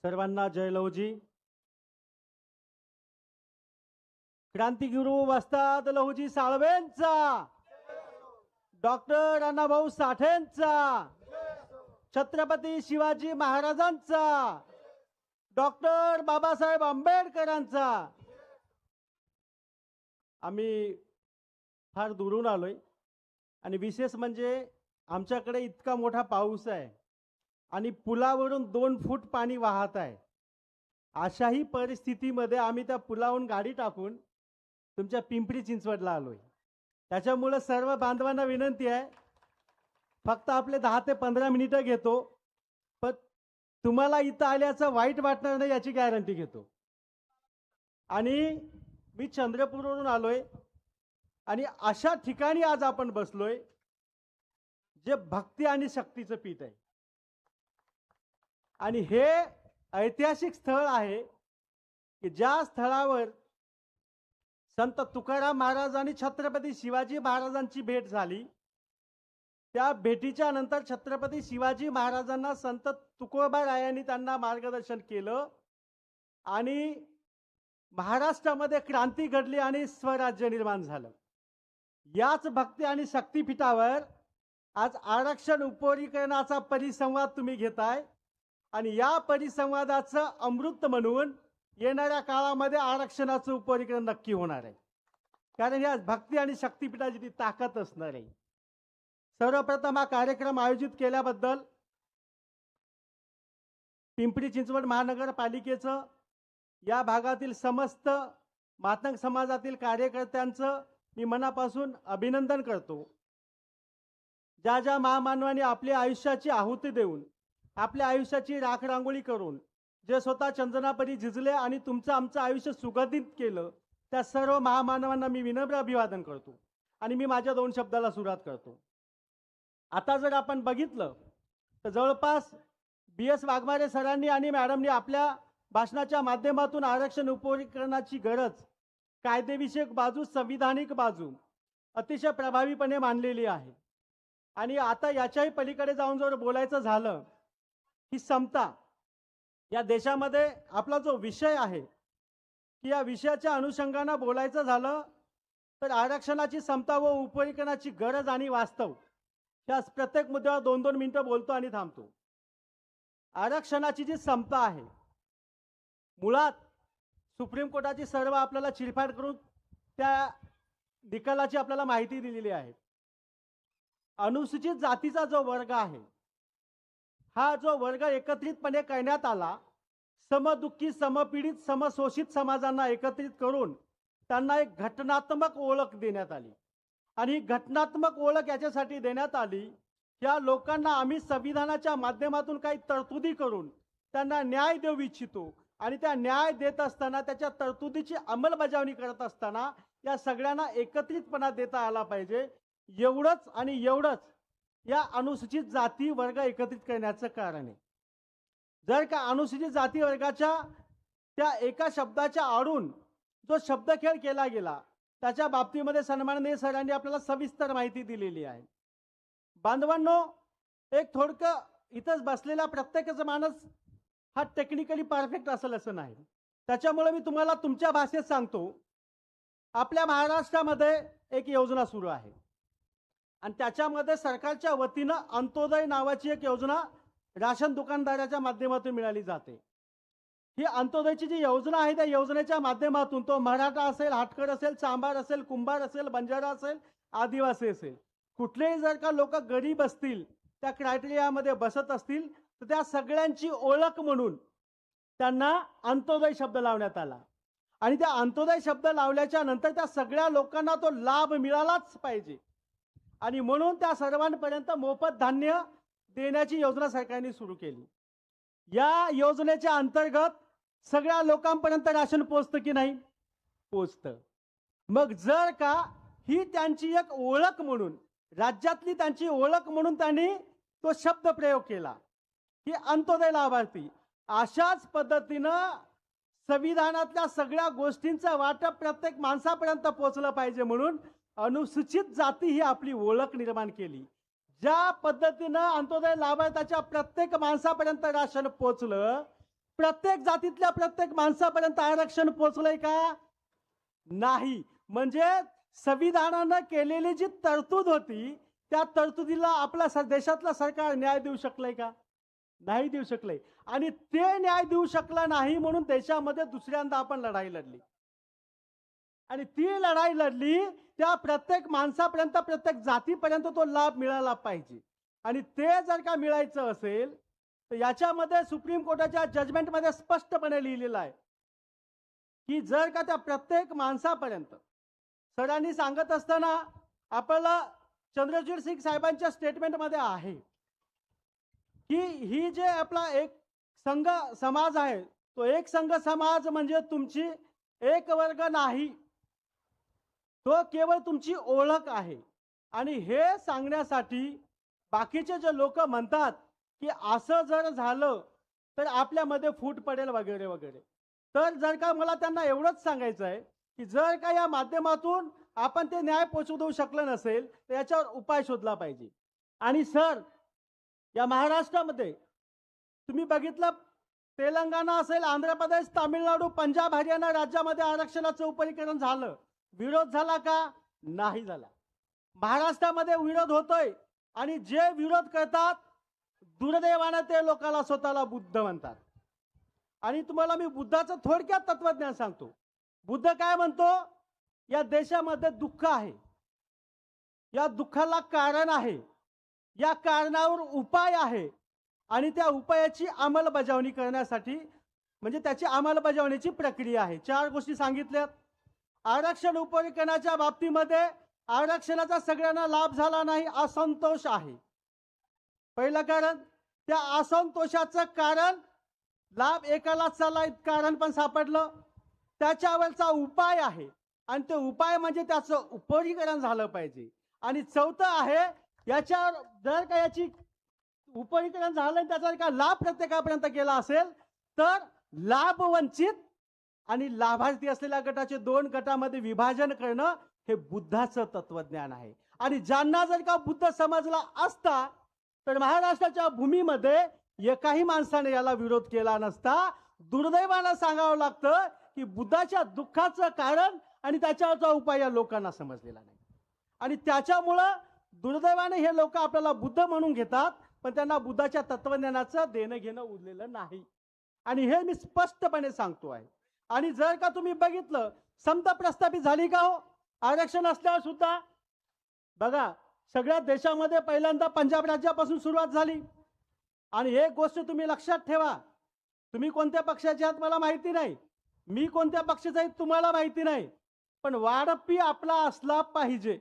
सर्वांना जय लहुजी. क्रांतिगुरु वस्ताद लहुजी साळवेंचा, डॉक्टर अण्णाभाऊ साठेंचा, छत्रपती शिवाजी महाराजांचा, डॉक्टर बाबासाहेब आंबेडकरांचा. आम्ही फार दुरून आलोय आणि विशेष म्हणजे आमच्याकडे इतका मोठा पाऊस आहे आणि पुलावरून 2 फूट पाणी वाहत आहे. अशाही परिस्थितीमध्ये आम्ही त्या पुलावरून गाडी टाकून तुमच्या पिंपरी चिंचवडला आलोय. त्याच्यामुळे सर्व बांधवांना विनंती आहे, फक्त आपले 10 ते 15 मिनिटं घेतो, पण तुम्हाला इथं आल्याचं वाईट वाटणार नाही याची गॅरंटी घेतो. आणि मी चंद्रपूरवरून आलोय आणि अशा ठिकाणी आज आपण बसलोय जे भक्ती आणि शक्तीचं पीठ आहे. आणि हे ऐतिहासिक स्थळ आहे की ज्या स्थळावर संत तुकाराम महाराज आणि छत्रपती शिवाजी महाराजांची भेट झाली. त्या भेटीच्या नंतर छत्रपती शिवाजी महाराजांना संत तुकोबारायांनी त्यांना मार्गदर्शन केलं आणि महाराष्ट्रामध्ये क्रांती घडली आणि स्वराज्य निर्माण झालं. याच भक्ती आणि शक्तीपीठावर आज आरक्षण उपवर्गीकरणाचा परिसंवाद तुम्ही घेताय आणि या परिसंवादाचं अमृत म्हणून येणाऱ्या काळामध्ये आरक्षणाचं उपवर्गीकरण नक्की होणार आहे. कारण या भक्ती आणि शक्तीपीठाची ती ताकद असणार आहे. सर्वप्रथम हा कार्यक्रम आयोजित केल्याबद्दल पिंपरी चिंचवड महानगरपालिकेचं, या भागातील समस्त मातंग समाजातील कार्यकर्त्यांचं मी मनापासून अभिनंदन करतो. ज्या ज्या महामानवांनी आपल्या आयुष्याची आहुती देऊन, आपल्या आयुष्याची राखरांगोळी करून जे स्वतः चंदनापरी झिजले आणि तुमचं आमचं आयुष्य सुगंधित केलं, त्या सर्व महामानवांना मी विनम्र अभिवादन करतो. आणि मी माझ्या 2 शब्दाला सुरुवात करतो. आता जर आपण बघितलं तर जवळपास BS वाघमारे सरांनी आणि मॅडमनी आपल्या भाषणाच्या माध्यमातून आरक्षण उपवर्गीकरणाची गरज, कायदेविषयक बाजू, संविधानिक बाजू अतिशय प्रभावीपणे मांडलेली आहे. आणि आता याच्याही पलीकडे जाऊन जर बोलायचं झालं की समता या देशामध्ये आपला जो विषय आहे की या विषयाच्या अनुषंगाने बोलायचं झालं तर आरक्षणाची समता व उपवर्गीकरणाची गरज आणि वास्तव या प्रत्येक मुद्द्यावर 2-2 मिनिटं बोलतो आणि थांबतो. आरक्षणाची जी समता आहे, मुळात सुप्रीम कोर्टाची सर्व आपल्याला चिरफाड करून त्या निकालाची आपल्याला माहिती दिलेली आहे. अनुसूचित जातीचा जो वर्ग आहे, हा जो वर्ग एकत्रितपणे करण्यात आला, समदुःखी, समपीडित, समशोषित समाजांना एकत्रित करून त्यांना एक घटनात्मक ओळख देण्यात आली. आणि ही घटनात्मक ओळख याच्यासाठी देण्यात आली, या लोकांना आम्ही संविधानाच्या माध्यमातून काही तरतुदी करून त्यांना न्याय देऊ इच्छितो. आणि त्या न्याय देत असताना, त्याच्या तरतुदीची अंमलबजावणी करत असताना या सगळ्यांना एकत्रितपणा देता आला पाहिजे. एवढंच आणि एवढंच या अनुसूचित जाती वर्ग एकत्रित करण्याचं कारण आहे. जर का अनुसूचित जाती वर्गाच्या त्या एका शब्दाच्या आडून जो शब्दखेळ केला गेला, त्याच्या बाबतीमध्ये सन्माननीय सरांनी आपल्याला सविस्तर माहिती दिलेली आहे. बांधवांनो, एक थोडकं इथंच बसलेला प्रत्येकाचा माणूस हा टेक्निकली परफेक्ट असेल असं नाही. त्याच्यामुळे मी तुम्हाला तुमच्या भाषेत सांगतो. आपल्या महाराष्ट्रामध्ये एक योजना सुरू आहे आणि त्याच्यामध्ये सरकारच्या वतीनं अंत्योदय नावाची एक योजना राशन दुकानदाराच्या माध्यमातून मिळाली जाते. ही अंत्योदयची जी योजना आहे, त्या योजनेच्या माध्यमातून तो मराठा असेल, हाटकर असेल, चांभार असेल, कुंभार असेल, बंजारा असेल, आदिवासी असेल, कुठलेही जर का लोक गरीब असतील, त्या क्रायटेरियामध्ये बसत असतील, तर त्या सगळ्यांची ओळख म्हणून त्यांना अंत्योदय शब्द लावण्यात आला. आणि त्या अंत्योदय शब्द लावल्याच्या नंतर त्या सगळ्या लोकांना तो लाभ मिळालाच पाहिजे. आणि म्हणून त्या सर्वांपर्यंत मोफत धान्य देण्याची योजना सरकारने सुरू केली. या योजनेच्या अंतर्गत सगळ्या लोकांपर्यंत राशन पोचतं की नाही? पोचतं. मग जर का ही त्यांची एक ओळख म्हणून, राज्यातली त्यांची ओळख म्हणून त्यांनी तो शब्द प्रयोग केला की अंत्योदय लाभार्थी, अशाच पद्धतीनं संविधानातल्या सगळ्या गोष्टींचं वाटप प्रत्येक माणसापर्यंत पोहोचलं पाहिजे म्हणून अनुसूचित जाती ही आपली ओळख निर्माण केली. ज्या पद्धतीनं अंत्योदय लाभार्थ्याच्या प्रत्येक माणसापर्यंत राशन पोहोचलं, प्रत्येक जातीतल्या प्रत्येक माणसापर्यंत आरक्षण पोहोचलंय का? नाही. म्हणजे संविधानानं केलेली जी तरतूद होती त्या तरतुदीला आपल्या देशातलं सरकार न्याय देऊ शकलंय का? नाही देऊ शकलंय. आणि ते न्याय देऊ शकला नाही म्हणून देशामध्ये दुसऱ्यांदा आपण लढाई लढली. आणि ती लढाई लढली त्या प्रत्येक माणसापर्यंत प्रत्येक जातीपर्यंत तो लाभ मिळाला पाहिजे. आणि ते जर का मिळायचं असेल तर याच्यामध्ये सुप्रीम कोर्टाच्या जजमेंटमध्ये स्पष्टपणे लिहिलेलं आहे की जर का त्या प्रत्येक माणसापर्यंत सरांनी सांगत असताना आपल्याला चंद्रचूड सिंग साहेबांच्या स्टेटमेंटमध्ये आहे की ही जे आपला एक संघ समाज आहे तो एक संघ समाज म्हणजे तुमची एक वर्ग नाही, तो केवळ तुमची ओळख आहे. आणि हे सांगण्यासाठी बाकीचे जे लोक म्हणतात की असं जर झालं तर आपल्यामध्ये फूट पडेल वगैरे वगैरे, तर जर का मला त्यांना एवढंच सांगायचं आहे की जर का या माध्यमातून आपण ते न्याय पोहोचवू देऊ शकलं नसेल तर याच्यावर उपाय शोधला पाहिजे. आणि सर, या महाराष्ट्रामध्ये तुम्ही बघितलं, तेलंगणा असेल, आंध्र प्रदेश, तामिळनाडू, पंजाब, हरियाणा राज्यामध्ये आरक्षणाचं उपरीकरण झालं. विरोध झाला का? नाही झाला. महाराष्ट्रामध्ये विरोध होतोय आणि जे विरोध करतात दुर्दैवाने ते लोकांना स्वतःला बुद्ध म्हणतात. आणि तुम्हाला मी बुद्धाचं थोडक्यात तत्वज्ञान सांगतो. बुद्ध काय म्हणतो? या देशामध्ये दुःख आहे, या दुःखाला कारण आहे, या कारणावर उपाय आहे आणि त्या उपायाची अंमलबजावणी करण्यासाठी म्हणजे त्याची अंमलबजावणीची प्रक्रिया आहे. 4 गोष्टी सांगितल्यात. आरक्षण उपरीकरणाच्या बाबतीमध्ये आरक्षणाचा सगळ्यांना लाभ झाला नाही, असंतोष आहे. पहिलं कारण. त्या असंतोषाचं कारण लाभ एकालाच झाला कारण पण सापडलं, त्याच्यावरचा उपाय आहे आणि ते उपाय म्हणजे त्याचं उपरीकरण झालं पाहिजे. आणि चौथं आहे, याच्यावर जर का याची उपरीकरण झालं त्याचा का लाभ प्रत्येकापर्यंत गेला असेल तर लाभ वंचित आणि लाभार्थी असलेल्या गटाचे 2 गटामध्ये विभाजन करणं हे बुद्धाचं तत्वज्ञान आहे. आणि ज्यांना जर का बुद्ध समजला असता तर महाराष्ट्राच्या भूमीमध्ये एकाही माणसाने याला विरोध केला नसता. दुर्दैवानं सांगावं लागतं की बुद्धाच्या दुःखाचं कारण आणि त्याच्यावरचा उपाय या लोकांना समजलेला नाही. आणि त्याच्यामुळं दुर्दैवाने हे लोक आपल्याला बुद्ध म्हणून घेतात पण त्यांना बुद्धाच्या तत्वज्ञानाचं देणं घेणं उरलेलं नाही. आणि हे मी स्पष्टपणे सांगतो आहे. आणि जर का तुम्ही बघितलं, समता प्रस्थापित झाली का हो आरक्षण असल्यावर सुद्धा? बघा, सगळ्या देशामध्ये पहिल्यांदा पंजाब राज्यापासून सुरुवात झाली. आणि एक गोष्ट तुम्ही लक्षात ठेवा, तुम्ही कोणत्या पक्षाचे आहात मला माहिती नाही, मी कोणत्या पक्षाचा आहे तुम्हाला माहिती नाही, पण वाडप्पी आपला असला पाहिजे.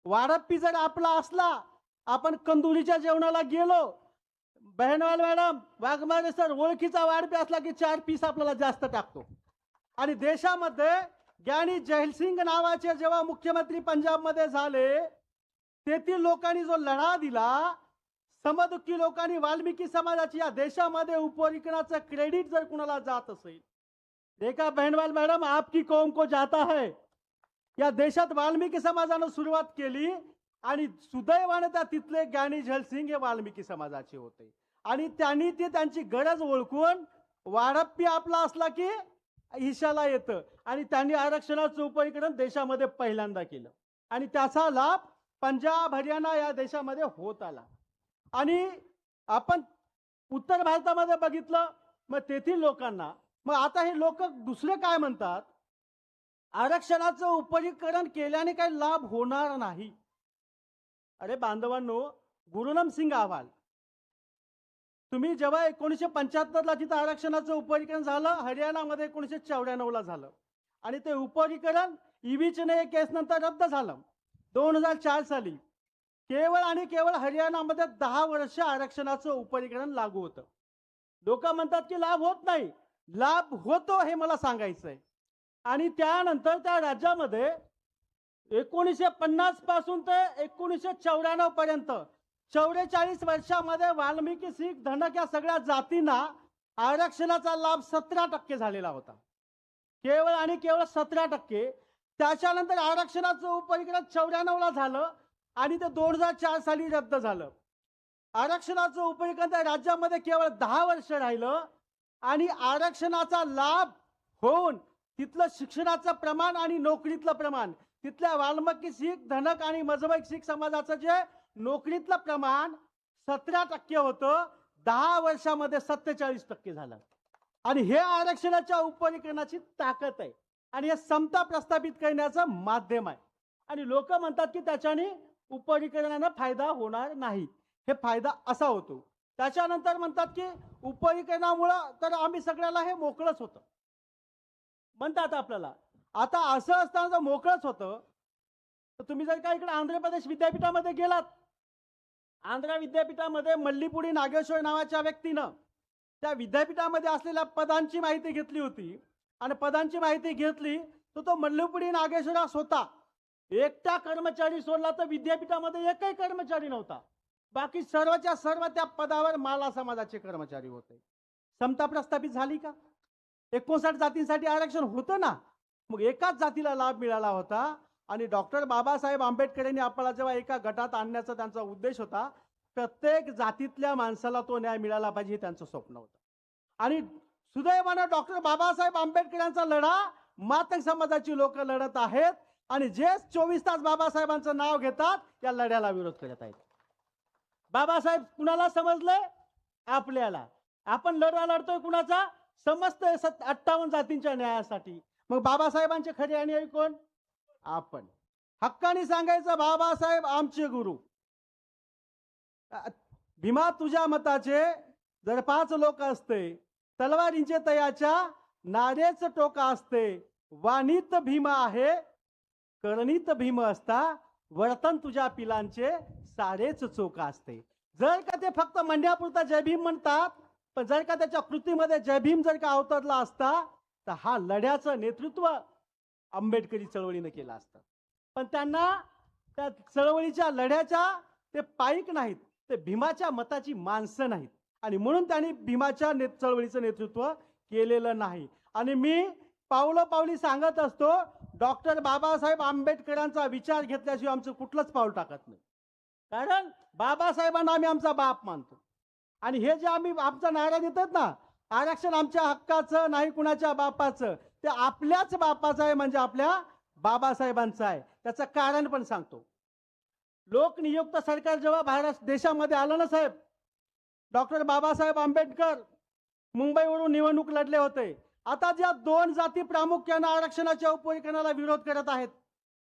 वाडप्पी जर आपला असला, आपण कंदुरीच्या जेवणाला गेलो, बहनवाल मॅडम, वाघमारे सर, ओळखीचा वाडपी असला की 4 पीस आपल्याला जास्त टाकतो. आणि देशामध्ये ज्ञानी जयसिंग नावाचे जेव्हा मुख्यमंत्री पंजाबमध्ये झाले, तेथील लोकांनी जो लढा दिला, समदुःखी लोकांनी, वाल्मिकी समाजाची, या देशामध्ये उपरीकरणाचं क्रेडिट जर कुणाला जात असेल, देखा बहनवाल मॅडम, आपकी कौम को जाता है. या देशात वाल्मिकी समाजानं सुरुवात केली आणि सुदैवाने त्या तिथले ज्ञानी जयसिंग हे वाल्मिकी समाजाचे होते. आणि त्यांनी ते त्यांची गरज ओळखून वाडप्पी आपला असला की ईशाला येतं आणि त्यांनी आरक्षणाचं उपरीकरण देशामध्ये पहिल्यांदा केलं. आणि त्याचा लाभ पंजाब, हरियाणा या देशामध्ये होत आला. आणि आपण उत्तर भारतामध्ये बघितलं, मग तेथील लोकांना, मग आता हे लोक दुसरे काय म्हणतात, आरक्षणाचं उपरीकरण केल्याने काही लाभ होणार नाही. अरे बांधवांनो, गुरुनाम सिंग अहवाल, तुम्ही जेव्हा 1975ला तिथं आरक्षणाचं उपरीकरण झालं, हरियाणामध्ये 1994ला झालं आणि ते उपरीकरण ईव्हीचने केस नंतर रद्द झालं 2004 साली. केवळ आणि केवळ हरियाणामध्ये 10 वर्ष आरक्षणाचं उपरीकरण लागू होतं. लोक म्हणतात की लाभ होत नाही, लाभ होतो हे मला सांगायचंय. आणि त्यानंतर त्या राज्यामध्ये 1950 पासून ते 1994 पर्यंत 44 वर्षामध्ये वाल्मिकी, शीख, धनक या सगळ्या जातींना आरक्षणाचा लाभ 17% झालेला होता. केवळ आणि केवळ 17%. त्याच्यानंतर आरक्षणाचं उपरीकरण 94ला झालं आणि ते 2004 साली रद्द झालं. आरक्षणाचं उपयोगिता राज्यामध्ये केवळ 10 वर्ष राहिलं आणि आरक्षणाचा लाभ होऊन तिथलं शिक्षणाचं प्रमाण आणि नोकरीतलं प्रमाण, तिथल्या वाल्मिकी शीख, धनक आणि मजबक शीख समाजाचं जे नोकरीतलं प्रमाण 17% होतं, 10 वर्षामध्ये 47% झालं. आणि हे आरक्षणाच्या उपयोगिकरणाची ताकद आहे आणि हे समता प्रस्थापित करण्याचं माध्यम आहे. आणि लोक म्हणतात की त्याच्याने उपयोगिकरणाने फायदा होणार नाही. हे फायदा असा होतो. त्याच्यानंतर म्हणतात की उपयोगिकरणामुळं तर आम्ही सगळ्याला हे मोकळंच होतं म्हणतात आपल्याला. आता असं असताना जर मोकळंच होतं तर तुम्ही जर का इकडे आंध्र प्रदेश विद्यापीठामध्ये गेलात, आंध्र विद्यापीठामध्ये मल्लीपुडी नागेश्वर नावाच्या व्यक्तीनं त्या विद्यापीठामध्ये असलेल्या पदांची माहिती घेतली होती आणि पदांची माहिती घेतली तर तो मल्लीपुडी नागेश्वर स्वतः एकटा कर्मचारी सोडला तर विद्यापीठामध्ये एकही कर्मचारी नव्हता. बाकी सर्वच्या सर्व त्या पदावर माला समाजाचे कर्मचारी होते. समता प्रस्थापित झाली का? 59 जातींसाठी आरक्षण होतं ना, मग एकाच जातीला लाभ मिळाला होता. आणि डॉक्टर बाबासाहेब आंबेडकरांनी आपल्याला जेव्हा एका गटात आणण्याचा त्यांचा उद्देश होता, प्रत्येक जातीतल्या माणसाला तो न्याय मिळाला पाहिजे हे त्यांचं स्वप्न होतं. आणि सुदैवानं डॉक्टर बाबासाहेब आंबेडकरांचा लढा मातंग समाजाची लोक लढत आहेत आणि जे 24 तास बाबासाहेबांचं नाव घेतात त्या लढ्याला विरोध करत आहेत. बाबासाहेब कुणाला समजले? आपल्याला. आपण लढा लढतोय कुणाचा? समस्त 58 जातींच्या न्यायासाठी. मग बाबासाहेबांचे खरे अनुयायी कोण? आपण. हक्काने सांगायचं बाबासाहेब आमचे गुरु. भीमा तुझ्या मताचे जर 5 लोक असते, तलवारींचे तयाच्या नारेच टोका असते, वाणीत भीम आहे करणीत भीम असता, वर्तन तुझ्या पिलांचे सारेच चोका असते. जर का ते फक्त म्हणण्यापुरता जय भीम म्हणतात, पण जर का त्याच्या कृतीमध्ये जय भीम जर का अवतरला असता तर हा लढ्याचं नेतृत्व आंबेडकरी चळवळीने केलं असतं. पण त्यांना त्या चळवळीच्या लढ्याच्या ते पाईक नाहीत, ते भीमाच्या मताची माणसं नाहीत आणि म्हणून त्यांनी भीमाच्या चळवळीचं नेतृत्व केलेलं नाही. आणि मी पावलोपावली सांगत असतो, डॉक्टर बाबासाहेब आंबेडकरांचा विचार घेतल्याशिवाय आमचं कुठलंच पाऊल टाकत नाही. कारण बाबासाहेबांना आम्ही आमचा बाप मानतो. आणि हे जे आम्ही आमचा नारा देतात ना, आरक्षण आमच्या हक्काचं नाही कुणाच्या बापाचं, ते आपल्याच बापाचं आहे, म्हणजे आपल्या बाबासाहेबांचं आहे. त्याचं कारण पण सांगतो. लोकनियुक्त सरकार जेव्हा भारत देशामध्ये आलं ना साहेब, डॉक्टर बाबासाहेब आंबेडकर मुंबईवरून निवडणूक लढले होते. आता ज्या 2 जाती प्रामुख्याने आरक्षणाच्या उपयोगिकरणाला विरोध करत आहेत,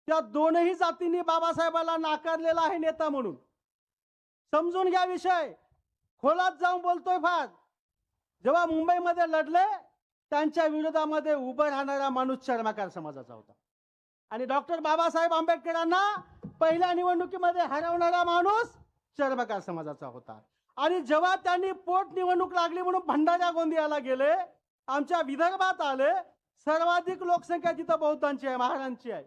त्या 2ही जातींनी बाबासाहेबांना नाकारलेला आहे नेता म्हणून. समजून घ्या विषय. खोलात जाऊन बोलतोय फार. जेव्हा मुंबईमध्ये लढले त्यांच्या विरोधामध्ये उभं राहणारा माणूस चर्मकार समाजाचा होता आणि डॉक्टर बाबासाहेब आंबेडकरांना पहिल्या निवडणुकीमध्ये हरवणारा माणूस चर्मकार समाजाचा होता. आणि जेव्हा त्यांनी पोट निवडणूक लागली म्हणून भंडारा गोंदियाला गेले, आमच्या विदर्भात आले, सर्वाधिक लोकसंख्या तिथं बहुतांची आहे, महारांची आहे.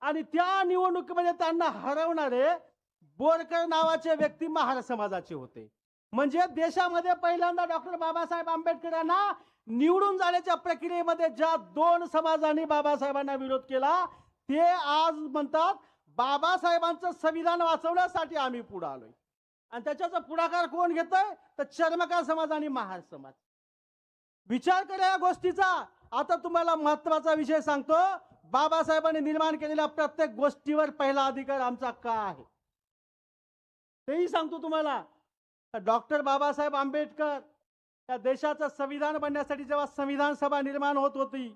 आणि त्या निवडणुकीमध्ये त्यांना हरवणारे बोरकर नावाचे व्यक्ती महार समाजाचे होते. म्हणजे देशामध्ये पहिल्यांदा डॉक्टर बाबासाहेब आंबेडकरांना निवडून जाण्याच्या प्रक्रियेमध्ये ज्या 2 समाजांनी बाबासाहेबांना विरोध केला, ते आज म्हणतात बाबासाहेबांचं संविधान वाचवण्यासाठी आम्ही पुढे आलोय. आणि त्याच्याचा पुढाकार कोण घेतोय? तर चर्मकार समाज आणि महार समाज. विचार करा या गोष्टीचा. आता तुम्हाला महत्वाचा विषय सांगतो. बाबासाहेबांनी निर्माण केलेल्या प्रत्येक गोष्टीवर पहिला अधिकार आमचा का आहे तेही सांगतो तुम्हाला. डॉक्टर बाबासाहेब आंबेडकर या देशाचं संविधान बनण्यासाठी जेव्हा संविधान सभा निर्माण होत होती,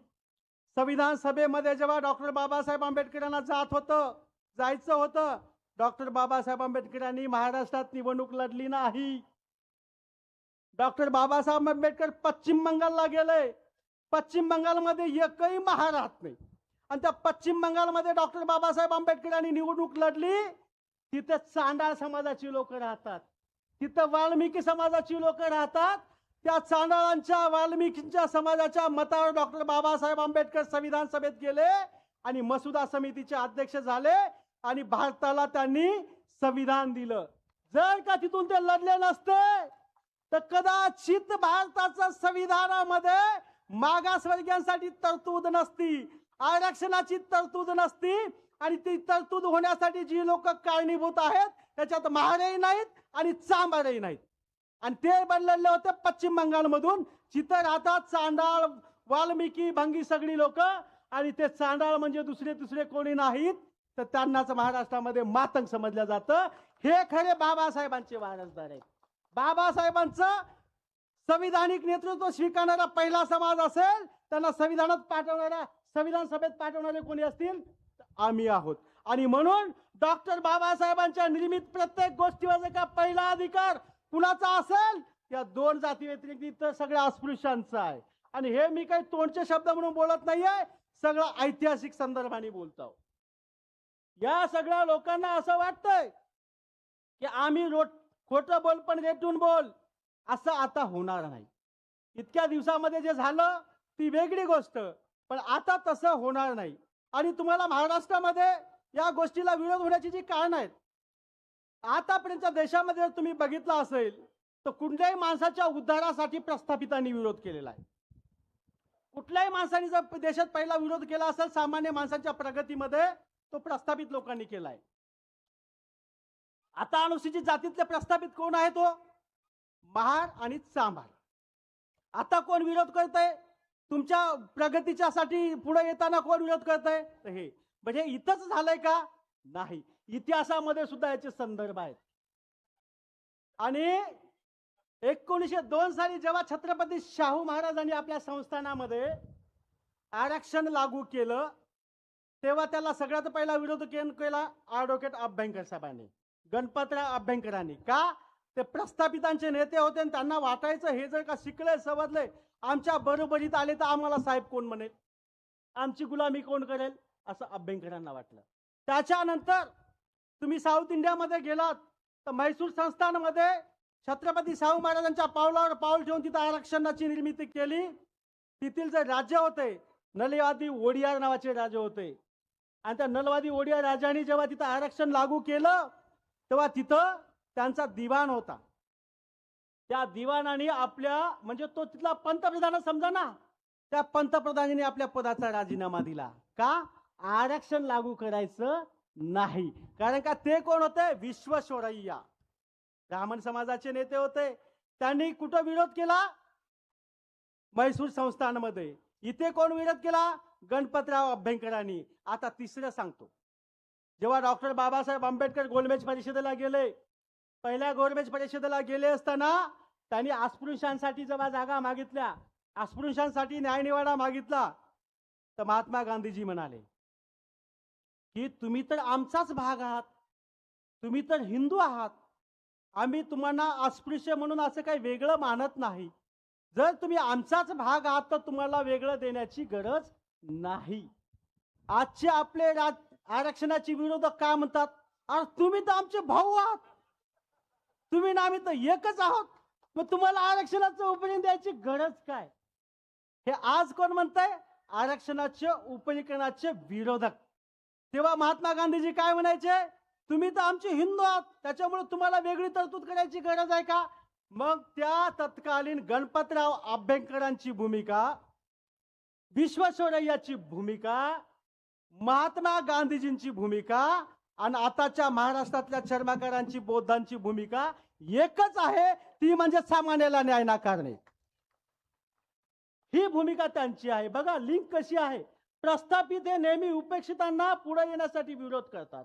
संविधान सभेमध्ये जेव्हा डॉक्टर बाबासाहेब आंबेडकरांना जायचं होतं, डॉक्टर बाबासाहेब आंबेडकरांनी महाराष्ट्रात निवडणूक लढली नाही. डॉक्टर बाबासाहेब आंबेडकर पश्चिम बंगालला गेले. पश्चिम बंगालमध्ये एकही महार राहत नाही. आणि त्या पश्चिम बंगालमध्ये डॉक्टर बाबासाहेब आंबेडकरांनी निवडणूक लढली. तिथे चांडाळ समाजाची लोक राहतात, तिथं वाल्मिकी समाजाची लोक राहतात. त्या चांडाळांच्या वाल्मिकींच्या समाजाच्या मतावर डॉक्टर बाबासाहेब आंबेडकर संविधान सभेत गेले आणि मसुदा समितीचे अध्यक्ष झाले आणि भारताला त्यांनी संविधान दिलं. जर का तिथून ते लढले नसते तर कदाचित भारताच्या संविधानामध्ये मागासवर्गीयांसाठी तरतूद नसती, आरक्षणाची तरतूद नसती आणि ती तरतूद होण्यासाठी जी लोक कारणीभूत आहेत त्याच्यात महारही नाहीत आणि चांभारही नाहीत. आणि ते बनलेले होते पश्चिम बंगालमधून, जिथं राहतात चांडाळ, वाल्मिकी, भंगी सगळी लोक. आणि ते चांडाळ म्हणजे दुसरे कोणी नाहीत, तर त्यांनाच महाराष्ट्रामध्ये मातंग समजलं जातं. हे खरे बाबासाहेबांचे वारसदार आहेत. बाबासाहेबांचं संविधानिक नेतृत्व स्वीकारणारा पहिला समाज असेल, त्यांना संविधान सभेत पाठवणारे कोणी असतील, आम्ही आहोत. आणि म्हणून डॉक्टर बाबासाहेबांच्या निर्मित प्रत्येक गोष्टीवर का पहिला अधिकार कुणाचा असेल, या दोन जाती व्यतिरिक्त इतर सगळ्या अस्पृश्यांचा आहे. आणि हे मी काही तोंडचे शब्द म्हणून बोलत नाहीये, सगळं ऐतिहासिक संदर्भाने बोलतो. या सगळ्या लोकांना असं वाटतंय की आम्ही खोटं बोल पण रेटून बोल, असं आता होणार नाही. इतक्या दिवसामध्ये जे झालं ती वेगळी गोष्ट, पण आता तसं होणार नाही. आणि तुम्हाला महाराष्ट्रामध्ये या गोष्टीला विरोध होण्याची जी कारण आहेत, आतापर्यंत देशामध्ये तुम्ही बघितलं असेल तर कुठल्याही माणसाच्या उद्धारासाठी प्रस्थापितांनी विरोध केलेला आहे. कुठल्याही माणसाने जर देशात पहिला विरोध केला असेल सामान्य माणसाच्या प्रगतीमध्ये, तो प्रस्थापित लोकांनी केलाय. आता अनुसूचित जातीतले प्रस्थापित कोण आहे? तो महार आणि चांभार. आता कोण विरोध करतंय तुमच्या प्रगतीच्यासाठी? पुढे येताना कोण विरोध करतंय? तर हे म्हणजे इथंच झालंय का? नाही, इतिहासामध्ये सुद्धा याचे संदर्भ आहेत. आणि 1902 साली जेव्हा छत्रपती शाहू महाराजांनी आपल्या संस्थानामध्ये आरक्षण लागू केलं, तेव्हा त्याला सगळ्यात पहिला विरोध केला ॲडव्होकेट अभ्यंकर साहेबांनी, गणपतराव अभ्यंकरांनी. का? ते प्रस्थापितांचे नेते होते आणि त्यांना वाटायचं हे जर का शिकले समजले आमच्या बरोबरीत आले तर आम्हाला साहेब कोण म्हणेल, आमची गुलामी कोण करेल, असं अभ्यंकरांना वाटलं. त्याच्यानंतर तुम्ही साऊथ इंडियामध्ये गेलात तर म्हैसूर संस्थानामध्ये छत्रपती शाहू महाराजांच्या पावलावर पाऊल ठेवून तिथं आरक्षणाची निर्मिती केली. तिथील जे राज्य होते नलवादी ओडियार नावाचे राजे होते, आणि त्या नलवादी ओडियार राजांनी जेव्हा तिथं आरक्षण लागू केलं तेव्हा तिथं त्यांचा दिवाण होता. त्या दिवाणाने आपल्या म्हणजे तो तिथला पंतप्रधान समजा ना, त्या पंतप्रधानाने आपल्या पदाचा राजीनामा दिला. का? आरक्षण लागू करायचं नाही. कारण का ते कोण होते? विश्वेश्वरय्या ब्राह्मण समाजाचे नेते होते. त्यांनी कुठं विरोध केला? म्हैसूर संस्थानामध्ये. इथे कोण विरोध केला? गणपतराव अभ्यंकरांनी. आता तिसरं सांगतो. जेव्हा डॉक्टर बाबासाहेब आंबेडकर गोलमेज परिषदेला गेले, पहिल्या गोलमेज परिषदेला गेले असताना त्यांनी अस्पृश्यांसाठी जेव्हा जागा मागितल्या, अस्पृश्यांसाठी न्यायनिवाडा मागितला, तर महात्मा गांधीजी म्हणाले की तुम्ही तर आमचाच भाग आहात, तुम्ही तर हिंदू आहात, आम्ही तुम्हाला अस्पृश्य म्हणून असं काही वेगळं मानत नाही. जर तुम्ही आमचाच भाग आहात तर तुम्हाला वेगळं देण्याची गरज नाही. आजचे आपले आरक्षणाची विरोधक काय म्हणतात? अरे तुम्ही तर आमचे भाऊ आहात, तुम्ही ना आम्ही तर एकच आहोत, मग तुम्हाला आरक्षणाचं उपकरण द्यायची गरज काय? हे आज कोण म्हणतंय? आरक्षणाचे उपकरणाचे विरोधक. तेव्हा महात्मा गांधीजी काय म्हणायचे? तुम्ही तर आमचे हिंदू आहात, त्याच्यामुळे तुम्हाला वेगळी तरतूद करायची गरज आहे का? मग त्या तत्कालीन गणपतराव अभ्यंकरांची भूमिका, विश्वेश्वरय्याची भूमिका, महात्मा गांधीजींची भूमिका आणि आताच्या महाराष्ट्रातल्या चर्मकारांची, बौद्धांची भूमिका एकच आहे, ती म्हणजे सामान्याला न्याय नाकारणे. ही भूमिका त्यांची आहे. बघा लिंक कशी आहे. प्रस्थापित हे नेहमी उपेक्षितांना पुढे येण्यासाठी विरोध करतात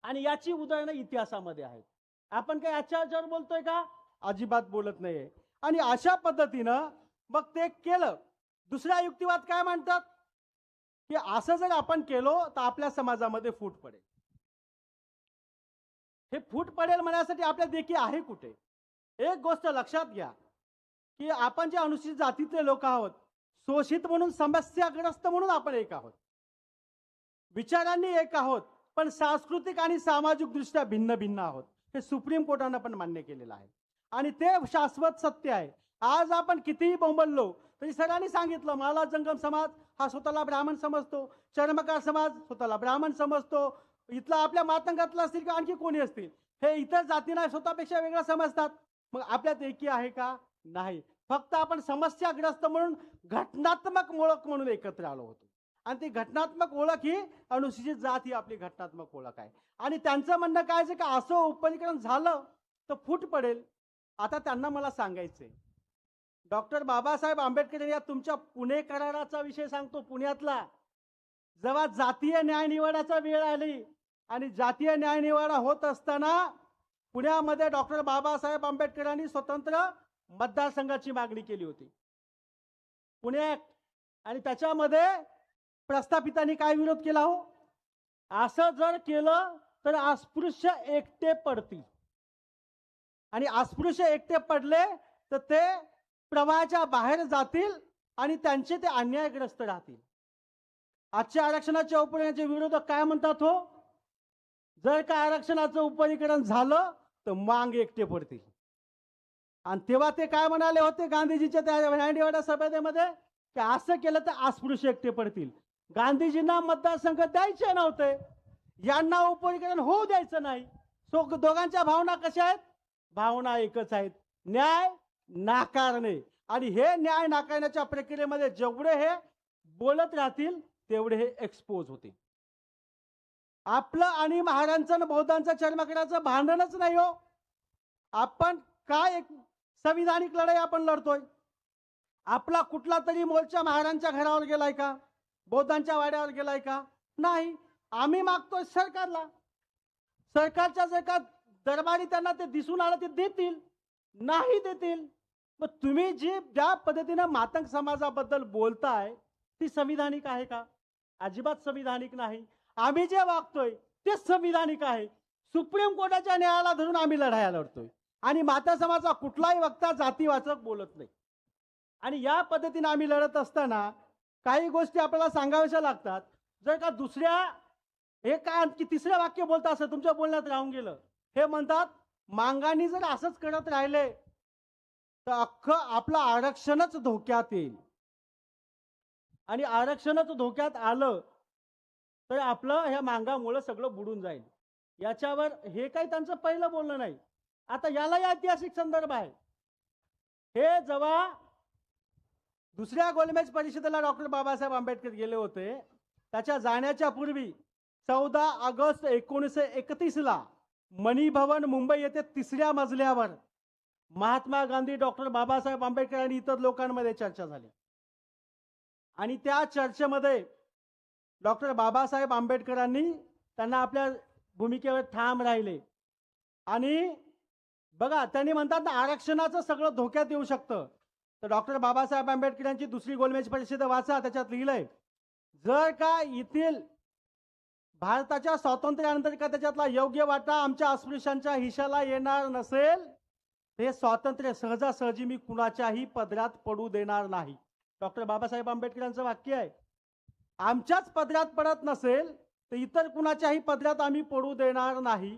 आणि याची उदाहरणं इतिहासामध्ये आहेत. आपण काही याच्यावर बोलतोय का? अजिबात बोलत नाहीये. आणि अशा पद्धतीनं मग ते केलं. दुसरा युक्तिवाद काय म्हणतात की असं जर आपण केलो तर आपल्या समाजामध्ये फूट पडेल. हे फूट पडेल म्हणण्यासाठी आपल्या देखी आहे कुठे? एक गोष्ट लक्षात घ्या की आपण जे अनुसूचित जातीतले लोक आहोत, शोषित म्हणून, समस्याग्रस्त म्हणून आपण एक आहोत, विचारांनी एक आहोत, पण सांस्कृतिक आणि सामाजिक दृष्ट्या भिन्न भिन्न आहोत. हे सुप्रीम कोर्टानं पण मान्य केलेलं आहे आणि ते शाश्वत सत्य आहे. आज आपण कितीही बोंबललो तरी सरांनी सांगितलं, मला जंगम समाज हा स्वतःला ब्राह्मण समजतो, चर्मकार समाज स्वतःला ब्राह्मण समजतो, इथला आपल्या मातंगातला असतील किंवा आणखी कोणी असतील, हे इतर जातींना स्वतःपेक्षा वेगळं समजतात. मग आपल्यात एकी आहे का? नाही. फक्त आपण समस्याग्रस्त म्हणून, घटनात्मक ओळख म्हणून एकत्र आलो होतो. आणि ती घटनात्मक ओळख ही अनुसूचित जात ही आपली घटनात्मक ओळख आहे. आणि त्यांचं म्हणणं काय आहे की असं उपरीकरण झालं तर फूट पडेल. आता त्यांना मला सांगायचंय, डॉक्टर बाबासाहेब आंबेडकर या तुमच्या पुणे कराराचा विषय सांगतो, पुण्यातला. जेव्हा जातीय न्यायनिवाडाचा वेळ आली आणि जातीय न्यायनिवाडा होत असताना पुण्यामध्ये डॉक्टर बाबासाहेब आंबेडकरांनी स्वतंत्र मतदारसंघाची मागणी केली होती पुण्यात. आणि त्याच्यामध्ये प्रस्थापितांनी काय विरोध केला हो? असं जर केलं तर अस्पृश्य एकटे पडतील आणि अस्पृश्य एकटे पडले तर ते प्रवाहाच्या बाहेर जातील आणि त्यांचे ते अन्यायग्रस्त राहतील. आजच्या आरक्षणाच्या उपरीकरणाचे विरोधक काय म्हणतात हो? जर का आरक्षणाचं उपरीकरण झालं तर मांग एकटे पडतील. आणि तेव्हा ते काय म्हणाले होते गांधीजीच्या त्या न्यायनिवाडा सभेमध्ये की असं केलं तर अस्पृश्य एकटे पडतील. गांधीजींना मतदारसंघ द्यायचे नव्हते, यांना उपरीकरण होऊ द्यायचं नाही. सो दोघांच्या भावना कशा आहेत? भावना एकच आहेत, न्याय नाकारणे. आणि हे न्याय नाकारण्याच्या प्रक्रियेमध्ये जेवढे हे बोलत राहतील तेवढे हे एक्सपोज होतील. आपलं आणि महाराजांचं आणि बौद्धांचं चर्मकाराचं भांडणच नाही हो. आपण काय एक संविधानिक लढाई आपण लढतोय? आपला कुठला तरी मोर्चा महाराजांच्या घरावर गेलाय का? बौद्धांच्या वाड्यावर गेलाय का? नाही. आम्ही मागतोय सरकारला. सरकारच्या जर का दरबारी त्यांना ते दिसून आलं ते देतील, नाही देतील. मग तुम्ही जी ज्या पद्धतीने मातंग समाजाबद्दल बोलताय ती संविधानिक आहे का? अजिबात संविधानिक नाही. आम्ही जे वागतोय ते संविधानिक आहे. सुप्रीम कोर्टाच्या न्यायाला धरून आम्ही लढाया लढतोय आणि माता समाजाचा कुठलाही वक्ता जातीवाचक बोलत नाही. आणि या पद्धतीने आम्ही लढत असताना काही गोष्टी आपल्याला सांगाव्याशा लागतात. जर का दुसऱ्या हे काय आणखी तिसरं वाक्य बोलता असं तुमच्या बोलण्यात राहून गेलं. हे म्हणतात मांगानी जर असंच करत राहिले तर अख्खं आपलं आरक्षणच धोक्यात येईल आणि आरक्षणच धोक्यात आलं तर आपलं ह्या मांगामुळे सगळं बुडून जाईल. याच्यावर हे काही त्यांचं पहिलं बोलणं नाही. आता यालाही ऐतिहासिक संदर्भ आहे. हे जेव्हा दुसऱ्या गोलमेज परिषदेला डॉक्टर बाबासाहेब आंबेडकर गेले होते, त्याच्या जाण्याच्या पूर्वी 14 ऑगस्ट 1931ला मणी भवन मुंबई येथे 3ऱ्या मजल्यावर महात्मा गांधी, डॉक्टर बाबासाहेब आंबेडकर आणि इतर लोकांमध्ये चर्चा झाली. आणि त्या चर्चेमध्ये डॉक्टर बाबासाहेब आंबेडकरांनी त्यांना आपल्या भूमिकेवर ठाम राहिले. आणि बघा त्यांनी म्हणतात ना आरक्षणाचं सगळं धोक्यात येऊ शकतं. तर डॉक्टर बाबासाहेब आंबेडकर यांची दुसरी गोलमेज परिषद वाचा, त्याच्यात लिहिलंय जर का येथील भारताच्या स्वातंत्र्यानंतर का त्याच्यातला योग्य वाटा आमच्या अस्पृश्यांच्या हिशाला येणार नसेल हे स्वातंत्र्य सहजासहजी मी कुणाच्याही पदरात पडू देणार नाही. डॉक्टर बाबासाहेब आंबेडकरांचं वाक्य आहे. आमच्याच पदरात पडत नसेल तर इतर कुणाच्याही पदरात आम्ही पडू देणार नाही.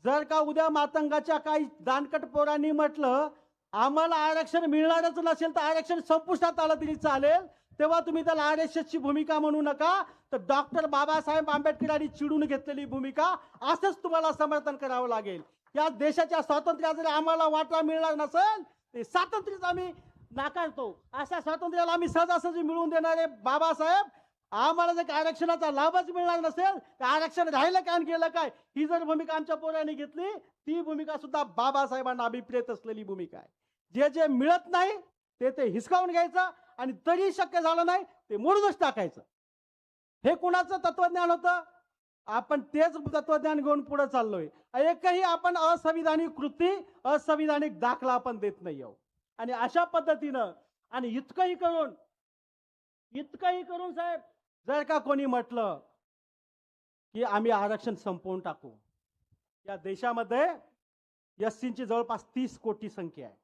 जर का उद्या मातंगाच्या काही दानकट पोरांनी म्हटलं आम्हाला आरक्षण मिळणारच नसेल तर आरक्षण संपुष्टात आलं तरी चालेल, तेव्हा तुम्ही त्याला आरक्षणाची भूमिका म्हणू नका. तर डॉक्टर बाबासाहेब आंबेडकरांनी चिडून घेतलेली भूमिका असंच तुम्हाला समर्थन करावं लागेल. या देशाच्या स्वातंत्र्यात जर आम्हाला वाटा मिळणार नसेल ते स्वातंत्र्यच आम्ही नाकारतो. अशा स्वातंत्र्याला आम्ही सहजासहजी मिळवून देणारे बाबासाहेब, आम्हाला जर आरक्षणाचा लाभच मिळणार नसेल तर आरक्षण राहिलं काय गेलं काय, ही जर भूमिका आमच्या पोरांनी घेतली ती भूमिका सुद्धा बाबासाहेबांना अभिप्रेत असलेली भूमिका आहे. जे जे मिळत नाही ते हिसकावून घ्यायचं आणि तरी शक्य झालं नाही ते मोडूनच टाकायचं. हे कुणाचं तत्वज्ञान होतं? आपण तेच तत्वज्ञान घेऊन पुढे चाललोय. एकही आपण असंविधानिक कृती, असंविधानिक दाखला आपण देत नाही आहोत. आणि अशा पद्धतीनं आणि इतकंही करून साहेब जर का कोणी म्हटलं की आम्ही आरक्षण संपवून टाकू, या देशामध्ये एससींची जवळपास 30 कोटी संख्या आहे,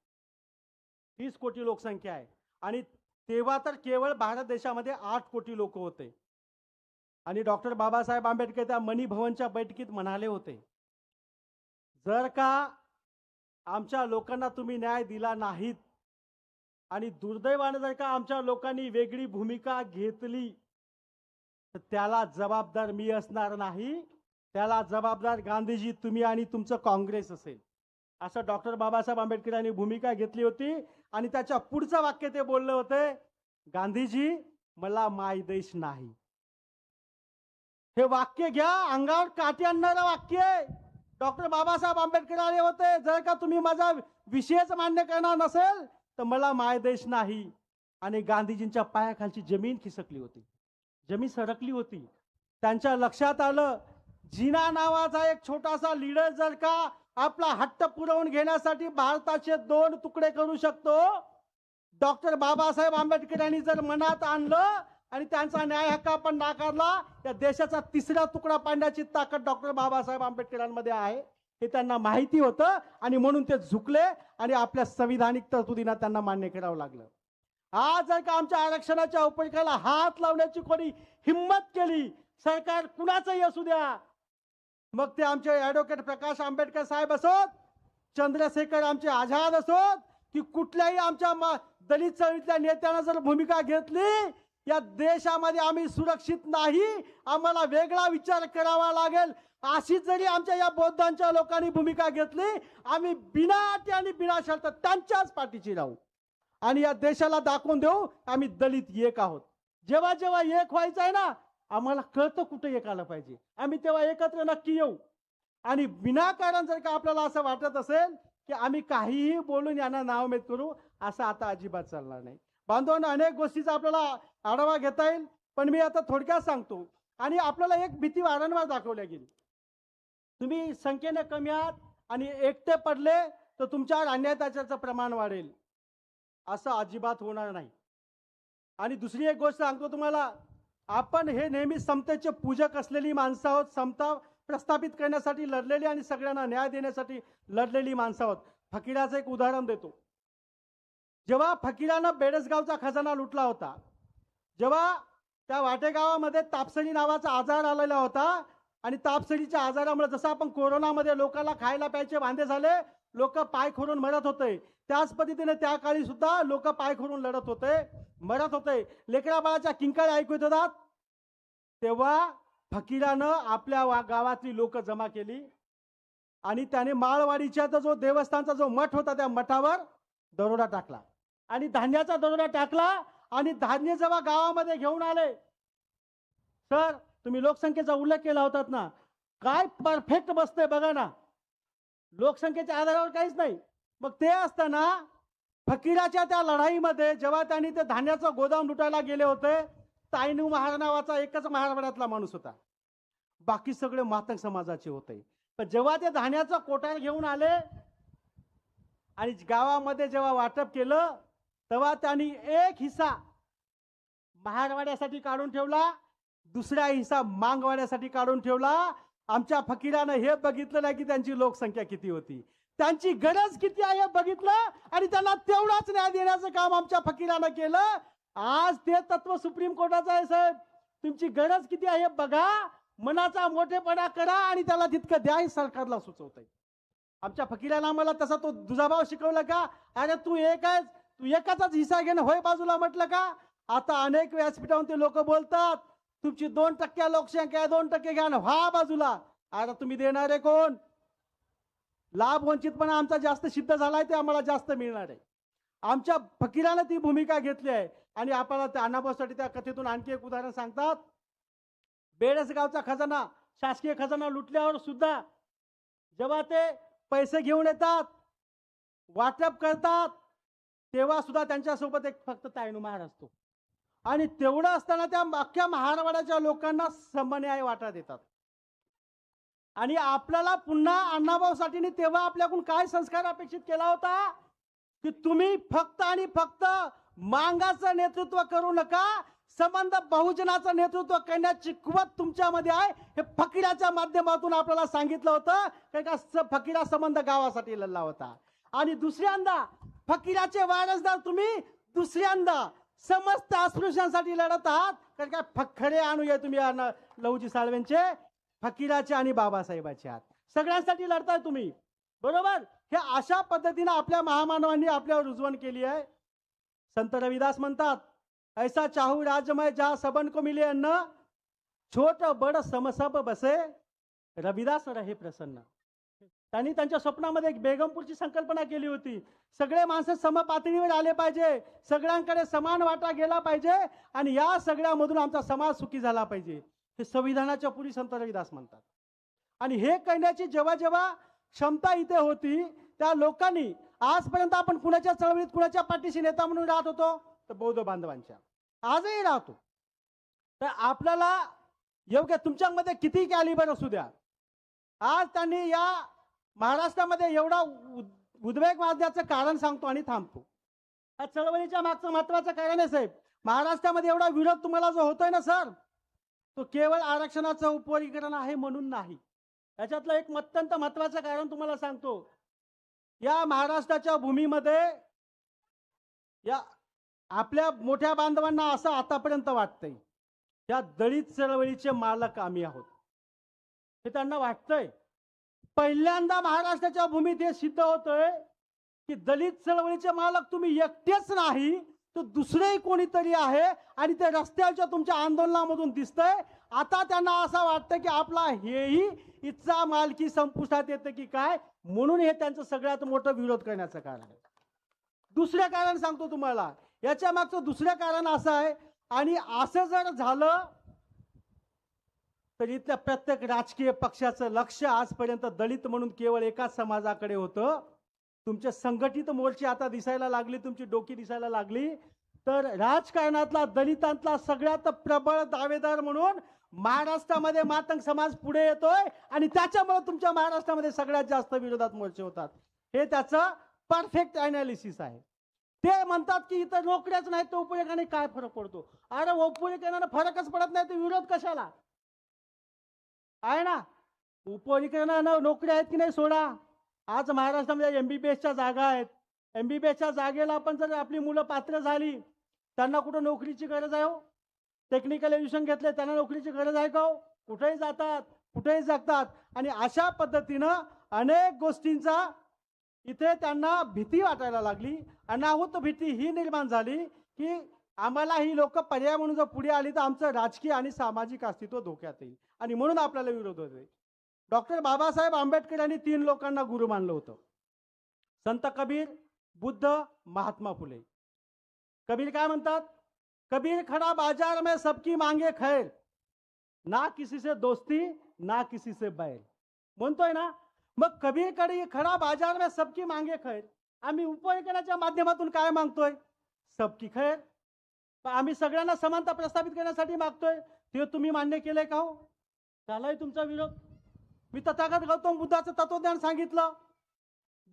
30 कोटी लोकसंख्या आहे. आणि तेव्हा तर केवळ भारत देशामध्ये 8 कोटी लोक होते. आणि डॉक्टर बाबासाहेब आंबेडकर त्या मणी भवनच्या बैठकीत म्हणाले होते जर का आमच्या लोकांना तुम्ही न्याय दिला नाहीत आणि दुर्दैवाने जर का आमच्या लोकांनी वेगळी भूमिका घेतली तर त्याला जबाबदार मी असणार नाही, त्याला जबाबदार गांधीजी, तुम्ही आणि तुमचं काँग्रेस असेल. असं डॉक्टर बाबासाहेब आंबेडकरांनी भूमिका घेतली होती. आणि त्याच्या पुढचं वाक्य ते बोलले होते, गांधीजी मला मायदेश नाही, हे वाक्य घ्या, अंगावर काठी आणणारं वाक्य आहे. डॉक्टर बाबासाहेब आंबेडकर आले होते, जर का तुम्ही माझा विषयच मान्य करणार नसेल तर मला मायदेश नाही. आणि गांधीजींच्या पायाखालची जमीन खिसकली होती, जमीन सरकली होती. त्यांच्या लक्षात आलं, जिना नावाचा एक छोटासा लीडर जर का आपला हट्ट पुरवून घेण्यासाठी भारताचे 2 तुकडे करू शकतो, डॉक्टर बाबासाहेब आंबेडकर यांनी जर मनात आणलं आणि त्यांचा न्याय हक्क आपण नाकारला, या देशाचा 3रा तुकडा पाडण्याची ताकद डॉक्टर बाबासाहेब आंबेडकरांमध्ये आहे हे त्यांना माहिती होतं. आणि म्हणून ते झुकले आणि आपल्या संविधानिक तरतुदींना त्यांना मान्य करावं लागलं. आज जर का आमच्या आरक्षणाच्या उपयोगाला हात लावण्याची कोणी हिम्मत केली, सरकार कुणाचंही असू द्या, मग ते आमचे ॲडव्होकेट प्रकाश आंबेडकर साहेब असोत, चंद्रशेखर आमचे आझाद असोत, की कुठल्याही आमच्या दलित चळवळीतल्या नेत्यानं जर भूमिका घेतली, या देशामध्ये आम्ही सुरक्षित नाही, आम्हाला वेगळा विचार करावा लागेल. अशी जरी आमच्या या बौद्धांच्या लोकांनी भूमिका घेतली, आम्ही बिना अटी आणि बिना शर्त त्यांच्याच पाठीशी राहू आणि या देशाला दाखवून देऊ आम्ही दलित एक आहोत. जेव्हा जेव्हा एक व्हायचं आहे ना, आम्हाला कळतं कुठं एक आलं पाहिजे, आम्ही तेव्हा एकत्र नक्की येऊ. आणि विनाकारण जर का आपल्याला असं वाटत असेल की आम्ही काहीही बोलून यांना नावमेद करू, असं आता अजिबात चालणार नाही. बांधवांनो, अनेक गोष्टीचा आपल्याला आढावा घेता येईल, पण मी आता थोडक्यात सांगतो. आणि आपल्याला एक भीती वारंवार दाखवल्या गेली, तुम्ही संख्येने कमी आहात आणि एकटे पडले तर तुमच्यावर अन्यायाचं प्रमाण वाढेल. असं अजिबात होणार नाही. आणि दुसरी एक गोष्ट सांगतो तुम्हाला, आपण हे नेहमी समतेचे पूजक असलेली माणसं आहोत, समता प्रस्थापित करण्यासाठी लढलेली आणि सगळ्यांना न्याय देण्यासाठी लढलेली माणसं आहोत. फकीराचं एक उदाहरण देतो. जेव्हा फकीरानं बेडसगावचा खजाना लुटला होता, जेव्हा त्या वाटेगावामध्ये तापसरी नावाचा आजार आलेला होता, आणि तापसरीच्या आजारामुळे जसं आपण कोरोनामध्ये लोकांना खायला प्यायचे वांदे झाले, लोक पाय खोडून मरत होते, त्याच पद्धतीने त्या काळी सुद्धा लोक पाय खोडून लढत होते, मरत होते, लेकरा बाळाच्या किंकाळ्या ऐकू येत होतात. तेव्हा फकीरानं आपल्या गावातली लोक जमा केली आणि त्याने माळवाडीच्या जो देवस्थानचा जो मठ होता त्या मठावर दरोडा टाकला आणि धान्याचा दरोडा टाकला. आणि धान्य जेव्हा गावामध्ये घेऊन आले, सर तुम्ही लोकसंख्येचा उल्लेख केला होतात ना, काय परफेक्ट बसतंय बघा ना, लोकसंख्येच्या आधारावर काहीच नाही. मग ते असताना फकीराच्या त्या लढाईमध्ये जेव्हा त्यांनी ते धान्याचं गोदाम लुटायला गेले होते, तायनू महार नावाचा एकच महाराष्ट्रातला माणूस होता, बाकी सगळे मातंग समाजाचे होते. पण जेव्हा ते धान्याचं कोठार घेऊन आले आणि गावामध्ये जेव्हा वाटप केलं, तेव्हा त्यांनी एक हिस्सा महारवाड्यासाठी काढून ठेवला, दुसरा हिस्सा मांगवाड्यासाठी काढून ठेवला. आमच्या फकीरानं हे बघितलं नाही की त्यांची लोकसंख्या किती होती, त्यांची गरज किती आहे हे बघितलं आणि त्यांना तेवढाच न्याय देण्याचं काम आमच्या फकीरानं केलं. आज ते तत्व सुप्रीम कोर्टाचं आहे. साहेब, तुमची गरज किती आहे बघा, मनाचा मोठेपणा करा आणि त्याला तितकं द्या, हे सरकारला सुचवतंय. आमच्या फकीरानं आम्हाला तसा तो दुजाभाव शिकवला का, अरे तू एक आहेस, तू एकाचाच हिस्सा घेणं होय बाजूला म्हटलं का. आता अनेक व्यासपीठावरून ते लोक बोलतात तुमची 2% लोकसंख्या आहे, 2% घ्या ना, व्हा बाजूला. आता तुम्ही देणारे कोण? लाभ वंचितपणा आमचा जास्त सिद्ध झालाय, ते आम्हाला जास्त मिळणार आहे. आमच्या फकीरानं ती भूमिका घेतली आहे. आणि आपल्याला त्या अण्णाभाऊसाठी त्या कथेतून आणखी एक उदाहरण सांगतात. बेडसगावचा खजाना, शासकीय खजाना लुटल्यावर सुद्धा जेव्हा ते पैसे घेऊन येतात, वाटप करतात, तेव्हा सुद्धा त्यांच्यासोबत एक फक्त तायनू महार असतो. आणि तेवढं असताना त्या अख्ख्या महाराष्ट्राच्या लोकांना समन्याय वाटा देतात. आणि आपल्याला पुन्हा अण्णाभाऊसाठी तेव्हा आपल्याकडून काय संस्कार अपेक्षित केला होता की तुम्ही फक्त आणि फक्त मांगाचं नेतृत्व करू नका, संबंध बहुजनाचं नेतृत्व करण्याची कुवत तुमच्यामध्ये आहे, हे फकीराच्या माध्यमातून आपल्याला सांगितलं होतं. कारण का फकीरा संबंध गावासाठी लढला होता. आणि दुसऱ्यांदा फकीराचे वारसदार तुम्ही दुसऱ्यांदा समस्त अस्पृश्यांसाठी लढत आहात. कारण काय खरे आणूया तुम्ही लहुजी साळवेंचे, फकीराचे आणि बाबासाहेबाचे आहात, सगळ्यांसाठी लढताय तुम्ही, बरोबर. हे अशा पद्धतीने आपल्या महामानवांनी आपल्यावर रुजवण केली आहे. संत रविदास म्हणतात, ऐसा चाहू राजमय जहा सबन को मिले अन्न, छोट बड समसब बसे, रविदास रहे प्रसन्न. त्यांनी त्यांच्या स्वप्नामध्ये एक बेगमपूरची संकल्पना केली होती. सगळे माणसं समपातळीवर आले पाहिजे, सगळ्यांकडे समान वाटा गेला पाहिजे आणि या सगळ्यामधून आमचा समाज सुखी झाला पाहिजे. हे संविधानाच्या पुढे संत रविदास म्हणतात. आणि हे करण्याची जेव्हा जेव्हा क्षमता इथे होती, त्या लोकांनी आजपर्यंत आपण कुणाच्या चळवळीत कुणाच्या पाठीशी नेता म्हणून राहत होतो, तर बौद्ध बांधवांच्या. आजही राहतो. तर आपल्याला योग्य तुमच्यामध्ये किती कॅलिबर असू द्या, आज त्यांनी या महाराष्ट्रामध्ये एवढा उद्वेग वाढण्याचं कारण सांगतो आणि थांबतो. या चळवळीच्या मागचं महत्वाचं कारण आहे साहेब, महाराष्ट्रामध्ये एवढा विरोध तुम्हाला जो होतोय ना सर, तो केवळ आरक्षणाचं उपवर्गीकरण आहे म्हणून नाही. याच्यातलं एक अत्यंत महत्वाचं कारण तुम्हाला सांगतो. या महाराष्ट्राच्या भूमीमध्ये या आपल्या मोठ्या बांधवांना असं आतापर्यंत वाटतंय, या दलित चळवळीचे मालक आम्ही आहोत, हे त्यांना वाटतंय. पहिल्यांदा महाराष्ट्राच्या भूमीत हे सिद्ध होतंय की दलित चळवळीचे मालक तुम्ही एकटेच नाही, तर दुसरेही कोणीतरी आहे आणि ते रस्त्याच्या तुमच्या आंदोलनामधून दिसतंय. आता त्यांना असं वाटतं की आपला हेही इच्छा मालकी संपुष्टात येते की काय, म्हणून हे त्यांचं सगळ्यात मोठं विरोध करण्याचं कारण आहे. दुसरं कारण सांगतो तुम्हाला, याच्या मागचं दुसरं कारण असं आहे, आणि असं जर झालं तर इथल्या प्रत्येक राजकीय पक्षाचं लक्ष आजपर्यंत दलित म्हणून केवळ एकाच समाजाकडे होतं. तुमचे संघटित मोर्चे आता दिसायला लागली, तुमची डोकी दिसायला लागली, तर राजकारणातला दलितांतला सगळ्यात प्रबळ दावेदार म्हणून महाराष्ट्रामध्ये मातंग समाज पुढे येतोय, आणि त्याच्यामुळे तुमच्या महाराष्ट्रामध्ये सगळ्यात जास्त विरोधात मोर्चे होतात. हे त्याचं परफेक्ट अनालिसिस आहे. ते म्हणतात की इथं नोकऱ्याच नाही तर उपयोगाने काय फरक पडतो. अरे उपयोगाने फरकच पडत नाही तर विरोध कशाला आहे ना. उपयोगाने नोकऱ्या आहेत की नाही सोडा. आज महाराष्ट्रामध्ये MBBSच्या जागा आहेत. MBBSच्या जागेला पण जर आपली मुलं पात्र झाली, त्यांना कुठं नोकरीची गरज आहे हो. टेक्निकल एज्युकेशन घेतले त्यांना नोकरीची गरज आहे का हो. कुठेही जातात, कुठेही जगतात. आणि अशा पद्धतीनं अनेक गोष्टींचा इथे त्यांना भीती वाटायला लागली. अनाहूत भीती ही निर्माण झाली की आम्हाला ही लोक पर्याय म्हणून जर पुढे आली तर आमचं राजकीय आणि सामाजिक अस्तित्व धोक्यात येईल, आणि म्हणून आपल्याला विरोध होतोय. डॉक्टर बाबासाहेब आंबेडकर यांनी 3 लोकांना गुरु मानलं होतं: संत कबीर, बुद्ध, महात्मा फुले. कबीर काय म्हणतात? कबीर खड़ा बाजार में सबकी मांगे खैर, ना किसी से दोस्ती ना किसी से बैर. म्हणतोय ना. मग कबीरकडे खड़ा बाजार में सबकी मांगे खैर. आम्ही उपयोगाच्या माध्यमातून काय मागतोय? सबकी खैर. आम्ही सगळ्यांना समानता प्रस्थापित करण्यासाठी मागतोय. ते तुम्ही मान्य केलंय का हो? झालाय तुमचा विरोध. मी तथागत गौतम बुद्धाचं तत्वज्ञान सांगितलं,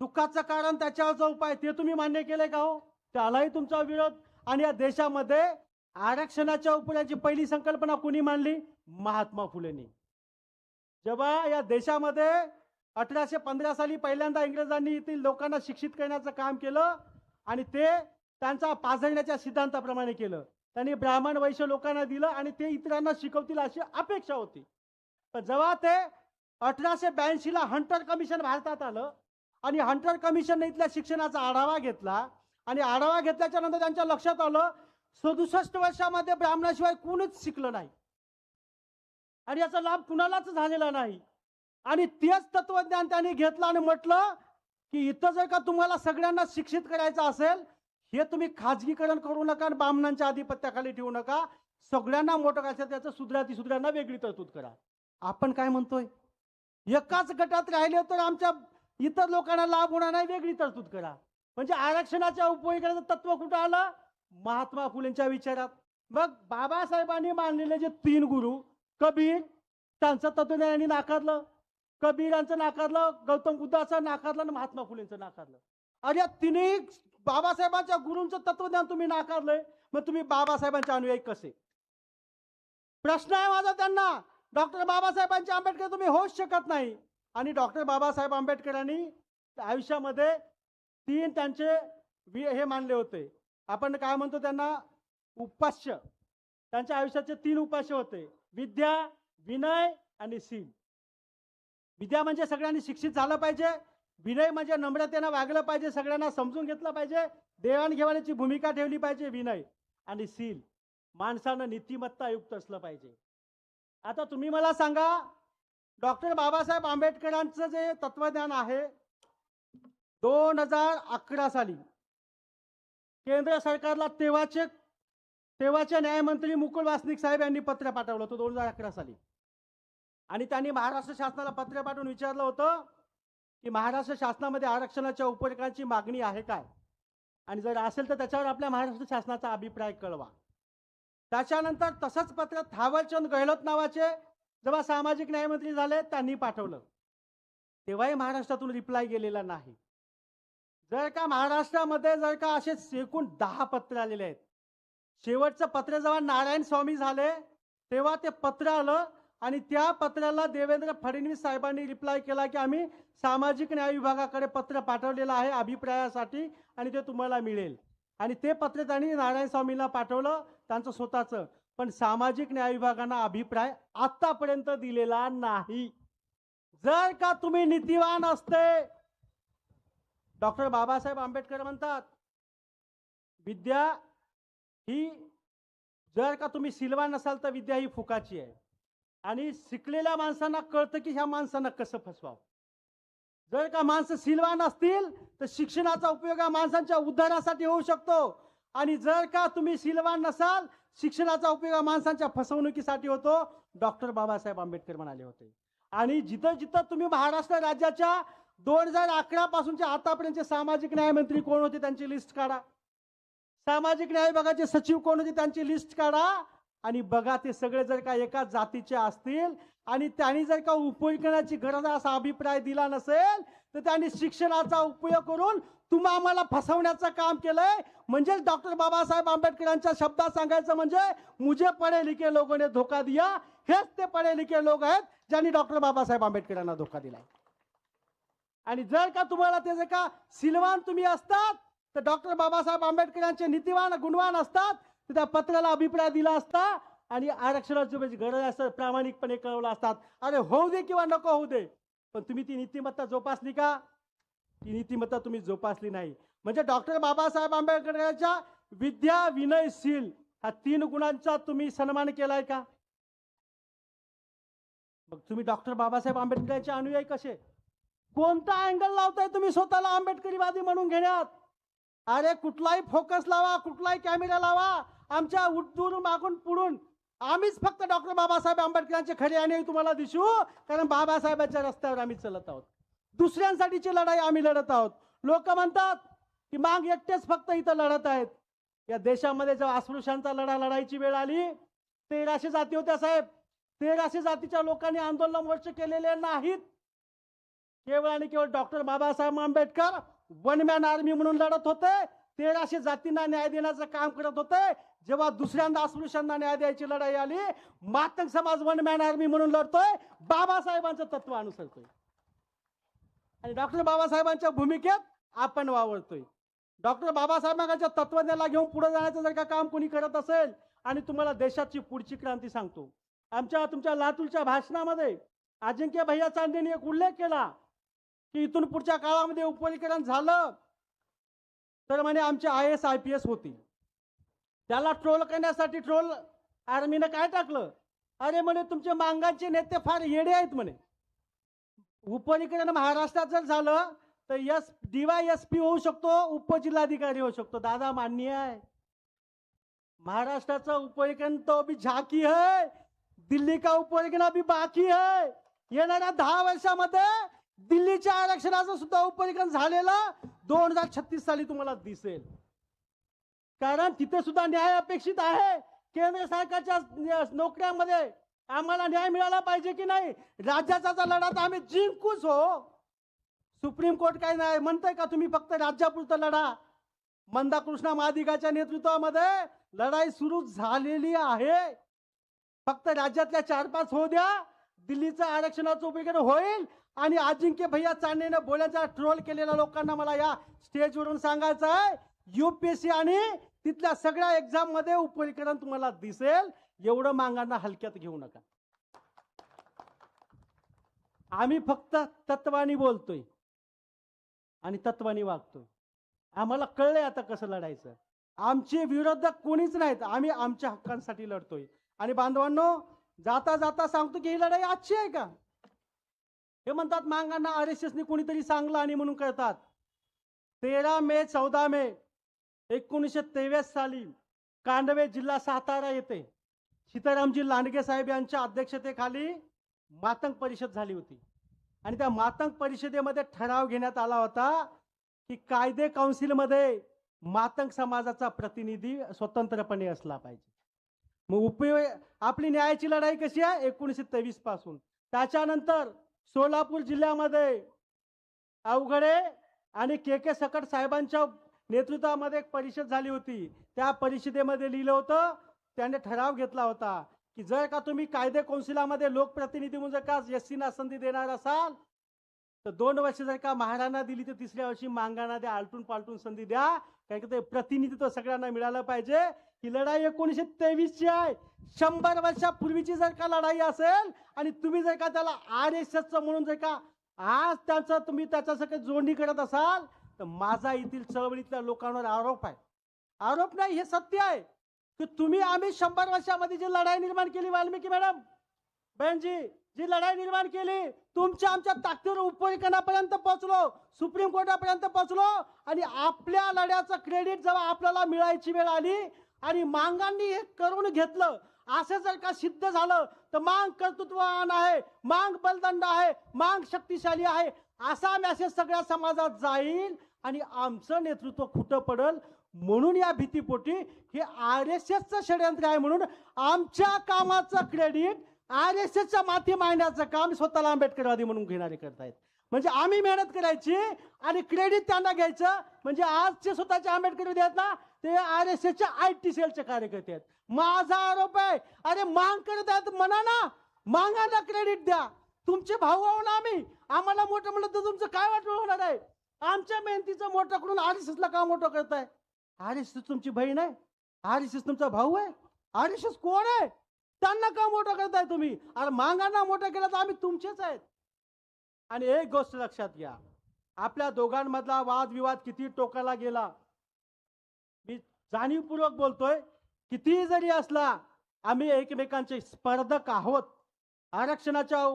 दुःखाचं कारण त्याच्यावरचा उपाय, ते तुम्ही मान्य केलंय का हो? त्यालाही तुमचा विरोध. आणि या देशामध्ये आरक्षणाच्या उपयोगाची पहिली संकल्पना कोणी मांडली? महात्मा फुलेंनी. जेव्हा या देशामध्ये 1815 साली पहिल्यांदा इंग्रजांनी येथील लोकांना शिक्षित करण्याचं काम केलं, आणि ते त्यांचा पाजळण्याच्या सिद्धांताप्रमाणे केलं. त्यांनी ब्राह्मण वैश्य लोकांना दिलं आणि ते इतरांना शिकवतील अशी अपेक्षा होती. पण जेव्हा ते 1882 ला हंटर कमिशन भारतात आलं, आणि हंटर कमिशनने इथल्या शिक्षणाचा आढावा घेतला, आणि आढावा घेतल्याच्या नंतर त्यांच्या लक्षात आलं 67 वर्षामध्ये ब्राह्मणाशिवाय कोणीच शिकलं नाही, आणि याचा लाभ कुणालाच झालेला नाही. आणि तेच तत्वज्ञान त्यांनी घेतलं आणि म्हटलं की इथं जर का तुम्हाला सगळ्यांना शिक्षित करायचं असेल, हे तुम्ही खाजगीकरण करू नका, ब्राह्मणांच्या आधिपत्याखाली ठेवू नका. सगळ्यांना मोठं करायचं, त्याचं सुधारांना वेगळी तरतूद करा. आपण काय म्हणतोय? एकाच गटात राहिले तर आमच्या इतर लोकांना लाभ होणार नाही, वेगळी तरतूद करा. म्हणजे आरक्षणाच्या उपयोगाचं तत्व कुठं आलं? महात्मा फुलेंच्या विचारात. मग बाबासाहेबांनी मानलेले जे 3 गुरु, कबीर, त्यांचं तत्वज्ञानाने नाकारलं, कबीरांचं नाकारलं, गौतम बुद्धाचं नाकारलं, आणि महात्मा फुलेंचं नाकारलं. अरे तिन्ही बाबासाहेबांच्या गुरूंचं तत्वज्ञान तुम्ही नाकारलंय, मग तुम्ही बाबासाहेबांचे अनुयायी कसे? प्रश्न आहे माझा त्यांना. डॉक्टर बाबासाहेबांचे आंबेडकर तुम्ही होऊच शकत नाही. आणि डॉक्टर बाबासाहेब आंबेडकरांनी आयुष्यामध्ये 3 त्यांचे हे मानले होते. आपण काय म्हणतो त्यांना? उपास्य. त्यांच्या आयुष्याचे 3 उपास्य होते: विद्या, विनय आणि शील. विद्या म्हणजे सगळ्यांनी शिक्षित झालं पाहिजे. विनय म्हणजे नम्रतेने वागलं पाहिजे, सगळ्यांना समजून घेतलं पाहिजे, देवाणघेवाणीची भूमिका ठेवली पाहिजे, विनय. आणि शील, माणसानं नीतिमत्तायुक्त असलं पाहिजे. आता तुम्ही मला सांगा, डॉक्टर बाबासाहेब आंबेडकरांचं जे तत्वज्ञान आहे, 2011 साली केंद्र सरकारला तेव्हाचे न्यायमंत्री मुकुल वासनिक साहेब यांनी पत्र पाठवलं होतं 2011 साली. आणि त्यांनी महाराष्ट्र शासनाला पत्र पाठवून विचारलं होतं की महाराष्ट्र शासनामध्ये आरक्षणाच्या उपयोगाची मागणी आहे काय, आणि जर असेल तर त्याच्यावर आपल्या महाराष्ट्र शासनाचा अभिप्राय कळवा. त्याच्यानंतर तसंच पत्र थावरचंद गहलोत नावाचे जेव्हा सामाजिक न्यायमंत्री झाले त्यांनी पाठवलं, तेव्हाही महाराष्ट्रातून रिप्लाय गेलेला नाही. जर का महाराष्ट्रामध्ये जर का असे एकूण 10 पत्र आलेले आहेत, शेवटचं पत्र जेव्हा नारायण स्वामी झाले तेव्हा ते पत्र आलं आणि त्या पत्राला देवेंद्र फडणवीस साहेबांनी रिप्लाय केला की आम्ही सामाजिक न्याय विभागाकडे पत्र पाठवलेलं आहे अभिप्रायासाठी आणि ते तुम्हाला मिळेल. आणि ते पत्र त्यांनी नारायण स्वामींना पाठवलं त्यांचं स्वतःचं, पण सामाजिक न्याय विभागानं अभिप्राय आतापर्यंत दिलेला नाही. जर का तुम्ही नीतिवान असते, डॉक्टर बाबासाहेब आंबेडकर म्हणतात विद्या ही, जर का तुम्ही सिलवान नसाल तर विद्या ही फुकाची आहे. आणि शिकलेल्या माणसांना कळतं की ह्या माणसांना कसं फसवावं. जर का माणसं सिलवान असतील तर शिक्षणाचा उपयोग हा माणसांच्या उद्धारासाठी होऊ शकतो, आणि जर का तुम्ही सिलवान नसाल शिक्षणाचा उपयोग हा माणसांच्या फसवणुकीसाठी होतो. डॉक्टर बाबासाहेब आंबेडकर म्हणाले होते. आणि जिथं जिथं तुम्ही महाराष्ट्र राज्याच्या 2011 पासूनच्या आतापर्यंतचे सामाजिक न्याय मंत्री कोण होते त्यांची लिस्ट काढा, सामाजिक न्याय विभागाचे सचिव कोण होते त्यांची लिस्ट काढा, आणि बघा ते सगळे जर का एकाच जातीचे असतील आणि त्यांनी जर का उपयोग करण्याची गरज असा अभिप्राय दिला नसेल तर त्यांनी शिक्षणाचा उपयोग करून तुम्हा आम्हाला फसवण्याचं काम केलंय. म्हणजेच डॉक्टर बाबासाहेब आंबेडकरांच्या शब्दात सांगायचं म्हणजे मुझे पढ़े लिखे लोगों ने धोखा दिया. हेच ते पढ़े लिखे लोक आहेत ज्यांनी डॉक्टर बाबासाहेब आंबेडकरांना धोका दिलाय. आणि जर का तुम्हाला ते जर का सिलवान तुम्ही असतात तर डॉक्टर बाबासाहेब आंबेडकरांचे नीतिवान गुणवान असतात तर त्या पत्राला अभिप्राय दिला असता आणि आरक्षणाची गरज असं प्रामाणिकपणे कळवलं असतात. अरे होऊ दे किंवा नको होऊ दे, पण तुम्ही ती नीतिमत्ता जोपासली का? ती नीतिमत्ता तुम्ही जोपासली नाही. म्हणजे डॉक्टर बाबासाहेब आंबेडकरांच्या विद्या विनयशील ह्या 3 गुणांचा तुम्ही सन्मान केलाय का? मग तुम्ही डॉक्टर बाबासाहेब आंबेडकरांचे अनुयायी कसे? कोणता अँगल लावताय तुम्ही स्वतःला आंबेडकरीवादी म्हणून घेण्यात? अरे कुठलाही फोकस लावा, कुठलाही कॅमेरा लावा, आमच्या उठून मागून पुढून आम्हीच फक्त डॉक्टर बाबासाहेब आंबेडकरांचे खरे अनुयायी तुम्हाला दिसू, कारण बाबासाहेबांच्या रस्त्यावर आम्ही चालत आहोत. दुसऱ्यांसाठीची लढाई आम्ही लढत आहोत. लोक म्हणतात की माग एकटेच फक्त इथं लढत आहेत. या देशामध्ये जेव्हा अस्पृश्यांचा लढा लढायची वेळ आली 1300 जाती होत्या साहेब. 1300 जातीच्या लोकांनी आंदोलन मोर्चे केलेले नाहीत. केवळ आणि केवळ doctor Babasaheb Ambedkar one man army म्हणून लढत होते. 1300 जातींना न्याय देण्याचं काम करत होते. जेव्हा दुसऱ्यांदा अस्पृश्यांना न्याय द्यायची लढाई आली, मातंग समाज वन मॅन आर्मी म्हणून लढतोय, बाबासाहेबांचं तत्व अनुसरतोय आणि डॉक्टर बाबासाहेबांच्या भूमिकेत आपण वावरतोय. डॉक्टर बाबासाहेबांच्या तत्वज्ञानाला घेऊन पुढे जाण्याचं जर का काम कोणी करत असेल, आणि तुम्हाला देशाची पुढची क्रांती सांगतो, तुमच्या लातूरच्या भाषणामध्ये अजिंक्य भैया चांदेने एक उल्लेख केला की इथून पुढच्या काळामध्ये उपवर्गीकरण झालं तर म्हणे आमचे IAS IPS होतील. त्याला ट्रोल करण्यासाठी ट्रोल आर्मीनं काय टाकलं, अरे म्हणे तुमचे मांगांचे नेते फार येडे आहेत म्हणे. उपवर्गीकरण महाराष्ट्रात जर झालं तर DYSP होऊ शकतो, उपजिल्हाधिकारी होऊ शकतो. दादा मान्य आहे, महाराष्ट्राचं उपवर्गीकरण तो अभी झाकी है, दिल्ली का उपवर्गीकरण अभी बाकी है. येणाऱ्या 10 वर्षामध्ये दिल्लीच्या आरक्षणाचं सुद्धा उपवर्गीकरण झालेलं 2036 साली तुम्हाला दिसेल. कारण तिथे सुद्धा न्याय अपेक्षित आहे. केंद्र सरकारच्या नोकऱ्यांमध्ये आम्हाला न्याय मिळाला पाहिजे की नाही. राज्याचा लढा तर आम्ही जिंकूच हो. सुप्रीम कोर्ट काय नाही म्हणतंय का तुम्ही फक्त राज्यापुरतं लढा. मंदाकृष्ण महादिगाच्या नेतृत्वामध्ये लढाई सुरू झालेली आहे. फक्त राज्यातल्या 4-5 होऊ द्या, दिल्लीचं आरक्षणाचं उपयोग होईल. आणि अजिंक्य भैया चांदेने बोलायचा ट्रोल केलेल्या लोकांना मला या स्टेजवरून सांगायचं आहे, UPSC आणि तिथल्या सगळ्या एक्झाम मध्ये उपवर्गीकरण तुम्हाला दिसेल. एवढं मांगांना हलक्यात घेऊ नका. आम्ही फक्त तत्वानी बोलतोय आणि तत्वानी वागतोय. आम्हाला कळलंय आता कसं लढायचं. आमचे विरोधक कोणीच नाहीत, आम्ही आमच्या हक्कांसाठी लढतोय. आणि बांधवांनो, जाता जाता सांगतो की ही लढाई आजची आहे का? हे म्हणतात मांगांना RSSने कोणीतरी सांगलं आणि म्हणून कळतात. 13 मे 14 मे 1923 साली कांडवे जिल्हा सातारा येथे सीतारामजी लांडगे साहेब यांच्या अध्यक्षतेखाली मातंग परिषद झाली होती आणि त्या मातंग परिषदेमध्ये ठराव घेण्यात आला होता की कायदे काउन्सिलमध्ये मातंग समाजाचा प्रतिनिधी स्वतंत्रपणे असला पाहिजे. मग आपली न्यायाची लढाई कशी आहे 1923 पासून. त्याच्यानंतर सोलापूर जिल्ह्यामध्ये अवघडे आणि के सकट साहेबांच्या नेतृत्वामध्ये एक परिषद झाली होती. त्या परिषदेमध्ये लिहिलं होतं, त्याने ठराव घेतला होता की जर का तुम्ही कायदे कौन्सिलामध्ये लोकप्रतिनिधी म्हणून जर का एससीना संधी देणार असाल तर 2 वर्ष जर का महाराणा दिली तर 3ऱ्या वर्षी मांगांना द्या, आलटून पालटून संधी द्या, कारण की ते प्रतिनिधित्व सगळ्यांना मिळालं पाहिजे. ही लढाई 1923 ची आहे. 100 वर्षापूर्वीची जर का लढाई असेल आणि तुम्ही जर का त्याला RSSचं म्हणून जर का आज त्याचं तुम्ही त्याच्यासाठी जोडणी करत असाल तर माझा येथील चळवळीतल्या लोकांवर आरोप आहे. आरोप नाही, हे सत्य आहे की तुम्ही आम्ही 100 वर्षामध्ये जी लढाई निर्माण केली, वाल्मिकी मॅडम बहनजी जी लढाई निर्माण केली, तुमच्या आमच्या ताकदीवर उपरिकणापर्यंत पोहोचलो, सुप्रीम कोर्टापर्यंत पोहोचलो आणि आपल्या लढ्याचं क्रेडिट जेव्हा आपल्याला मिळायची वेळ आली आणि मांगांनी हे करून घेतलं, असं जर का सिद्ध झालं तर मांग कर्तृत्ववान आहे, मांग बलदंड आहे, मांग शक्तिशाली आहे असा मेसेज सगळ्या समाजात जाईल आणि आमचं नेतृत्व खुटं पडल. म्हणून या भीतीपोटी हे RSSचं षडयंत्र आहे म्हणून आमच्या कामाचं क्रेडिट RSSच्या माथी मांडण्याचं काम स्वतःला आंबेडकरवादी म्हणून घेणारे करतायत. म्हणजे आम्ही मेहनत करायची आणि क्रेडिट त्यांना घ्यायचं. म्हणजे आजचे स्वतःचे आंबेडकरवादी आहेत ना ते RSSच्या IT सेलचे कार्यकर्ते आहेत. माझा आरोप आहे, अरे मांग करत आहेत म्हणा ना, मांगांना क्रेडिट द्या. तुमचे भाऊ आहो ना आम्ही, आम्हाला मोठं म्हणलं तर तुमचं काय वाटलं होणार आहे. आमच्या मेहनतीचं मोठं करून RSSला का मोठं करताय. RSS तुमची बहीण आहे, RSS तुमचा भाऊ आहे, RSS कोण आहे, त्यांना का मोठं करताय तुम्ही. अरे मांगांना मोठं केलं तर आम्ही तुमचेच आहेत. आणि एक गोष्ट लक्षात घ्या, आपल्या दोघांमधला वादविवाद किती टोकाला गेला, मी जाणीवपूर्वक बोलतोय, किती जरी असला आम्ही एकमेकांचे स्पर्धक आहोत आरक्षणाच्या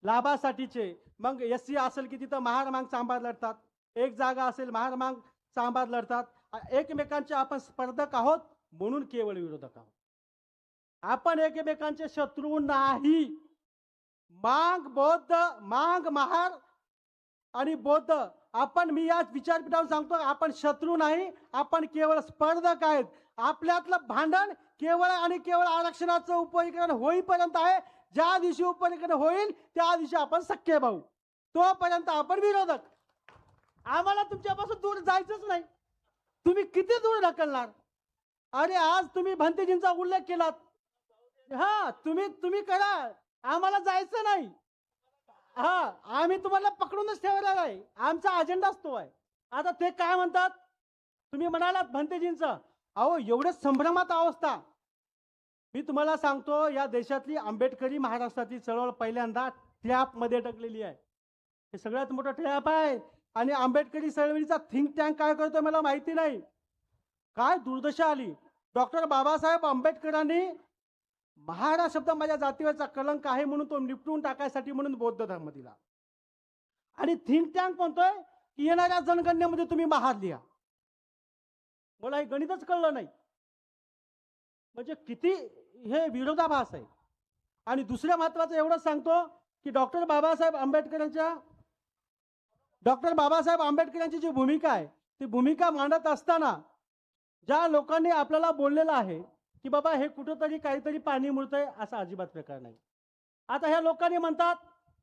लाभासाठीचे. मग SC असेल की तिथं महार चांभार लढतात, एक जागा असेल महार चांभार लढतात. एकमेकांचे आपण स्पर्धक आहोत म्हणून केवळ विरोधक आहोत. आपण एकमेकांचे शत्रू नाही. मांग बौद्ध, मांग महार आणि बौद्ध आपण, मी या विचारपीठावर सांगतो, आपण शत्रू नाही, आपण केवळ स्पर्धक आहेत. आपल्यातलं भांडण केवळ आणि केवळ आरक्षणाचं उपरीकरण होईपर्यंत आहे. ज्या दिवशी उपरीकरण होईल त्या दिवशी आपण सख्खे भाऊ, तोपर्यंत आपण विरोधक. आम्हाला तुमच्यापासून दूर जायचंच नाही. तुम्ही किती दूर ढकलणार. अरे आज तुम्ही भंतेजींचा उल्लेख केलात, हा तुम्ही करा, आम्हाला जायचं नाही. हा आम्ही तुम्हाला पकडूनच ठेवणार आहे, आमचा अजेंडाच तो आहे. आता ते काय म्हणतात, तुम्ही म्हणालात भंतेजींचं, अहो एवढे संभ्रमात अवस्था. मी तुम्हाला सांगतो, या देशातली आंबेडकरी महाराष्ट्रातली चळवळ पहिल्यांदा ट्रॅप मध्ये टाकलेली आहे. हे सगळ्यात मोठं ट्रॅप आहे. आणि आंबेडकरी चळवळीचा थिंक टँक काय करतोय मला माहिती नाही. काय दुर्दशा आली. डॉक्टर बाबासाहेब आंबेडकरांनी महार हा शब्द माझ्या जातीवरचा कलंक आहे म्हणून तो निपटून टाकायसाठी म्हणून बौद्ध धर्म दिला. आणि थिंक टँक म्हणतोय की येणाऱ्या जनगणनेमध्ये तुम्ही महार लिहा. मला हे गणितच कळलं नाही. म्हणजे किती हे विरोधाभास आहे. आणि दुसऱ्या महत्वाचं एवढंच सांगतो की डॉक्टर बाबासाहेब आंबेडकरांची जी भूमिका आहे ती भूमिका मांडत असताना ज्या लोकांनी आपल्याला बोललेलं आहे की बाबा हे कुठंतरी काहीतरी पाणी मुरतंय, असा अजिबात प्रकार नाही. आता ह्या लोकांनी म्हणतात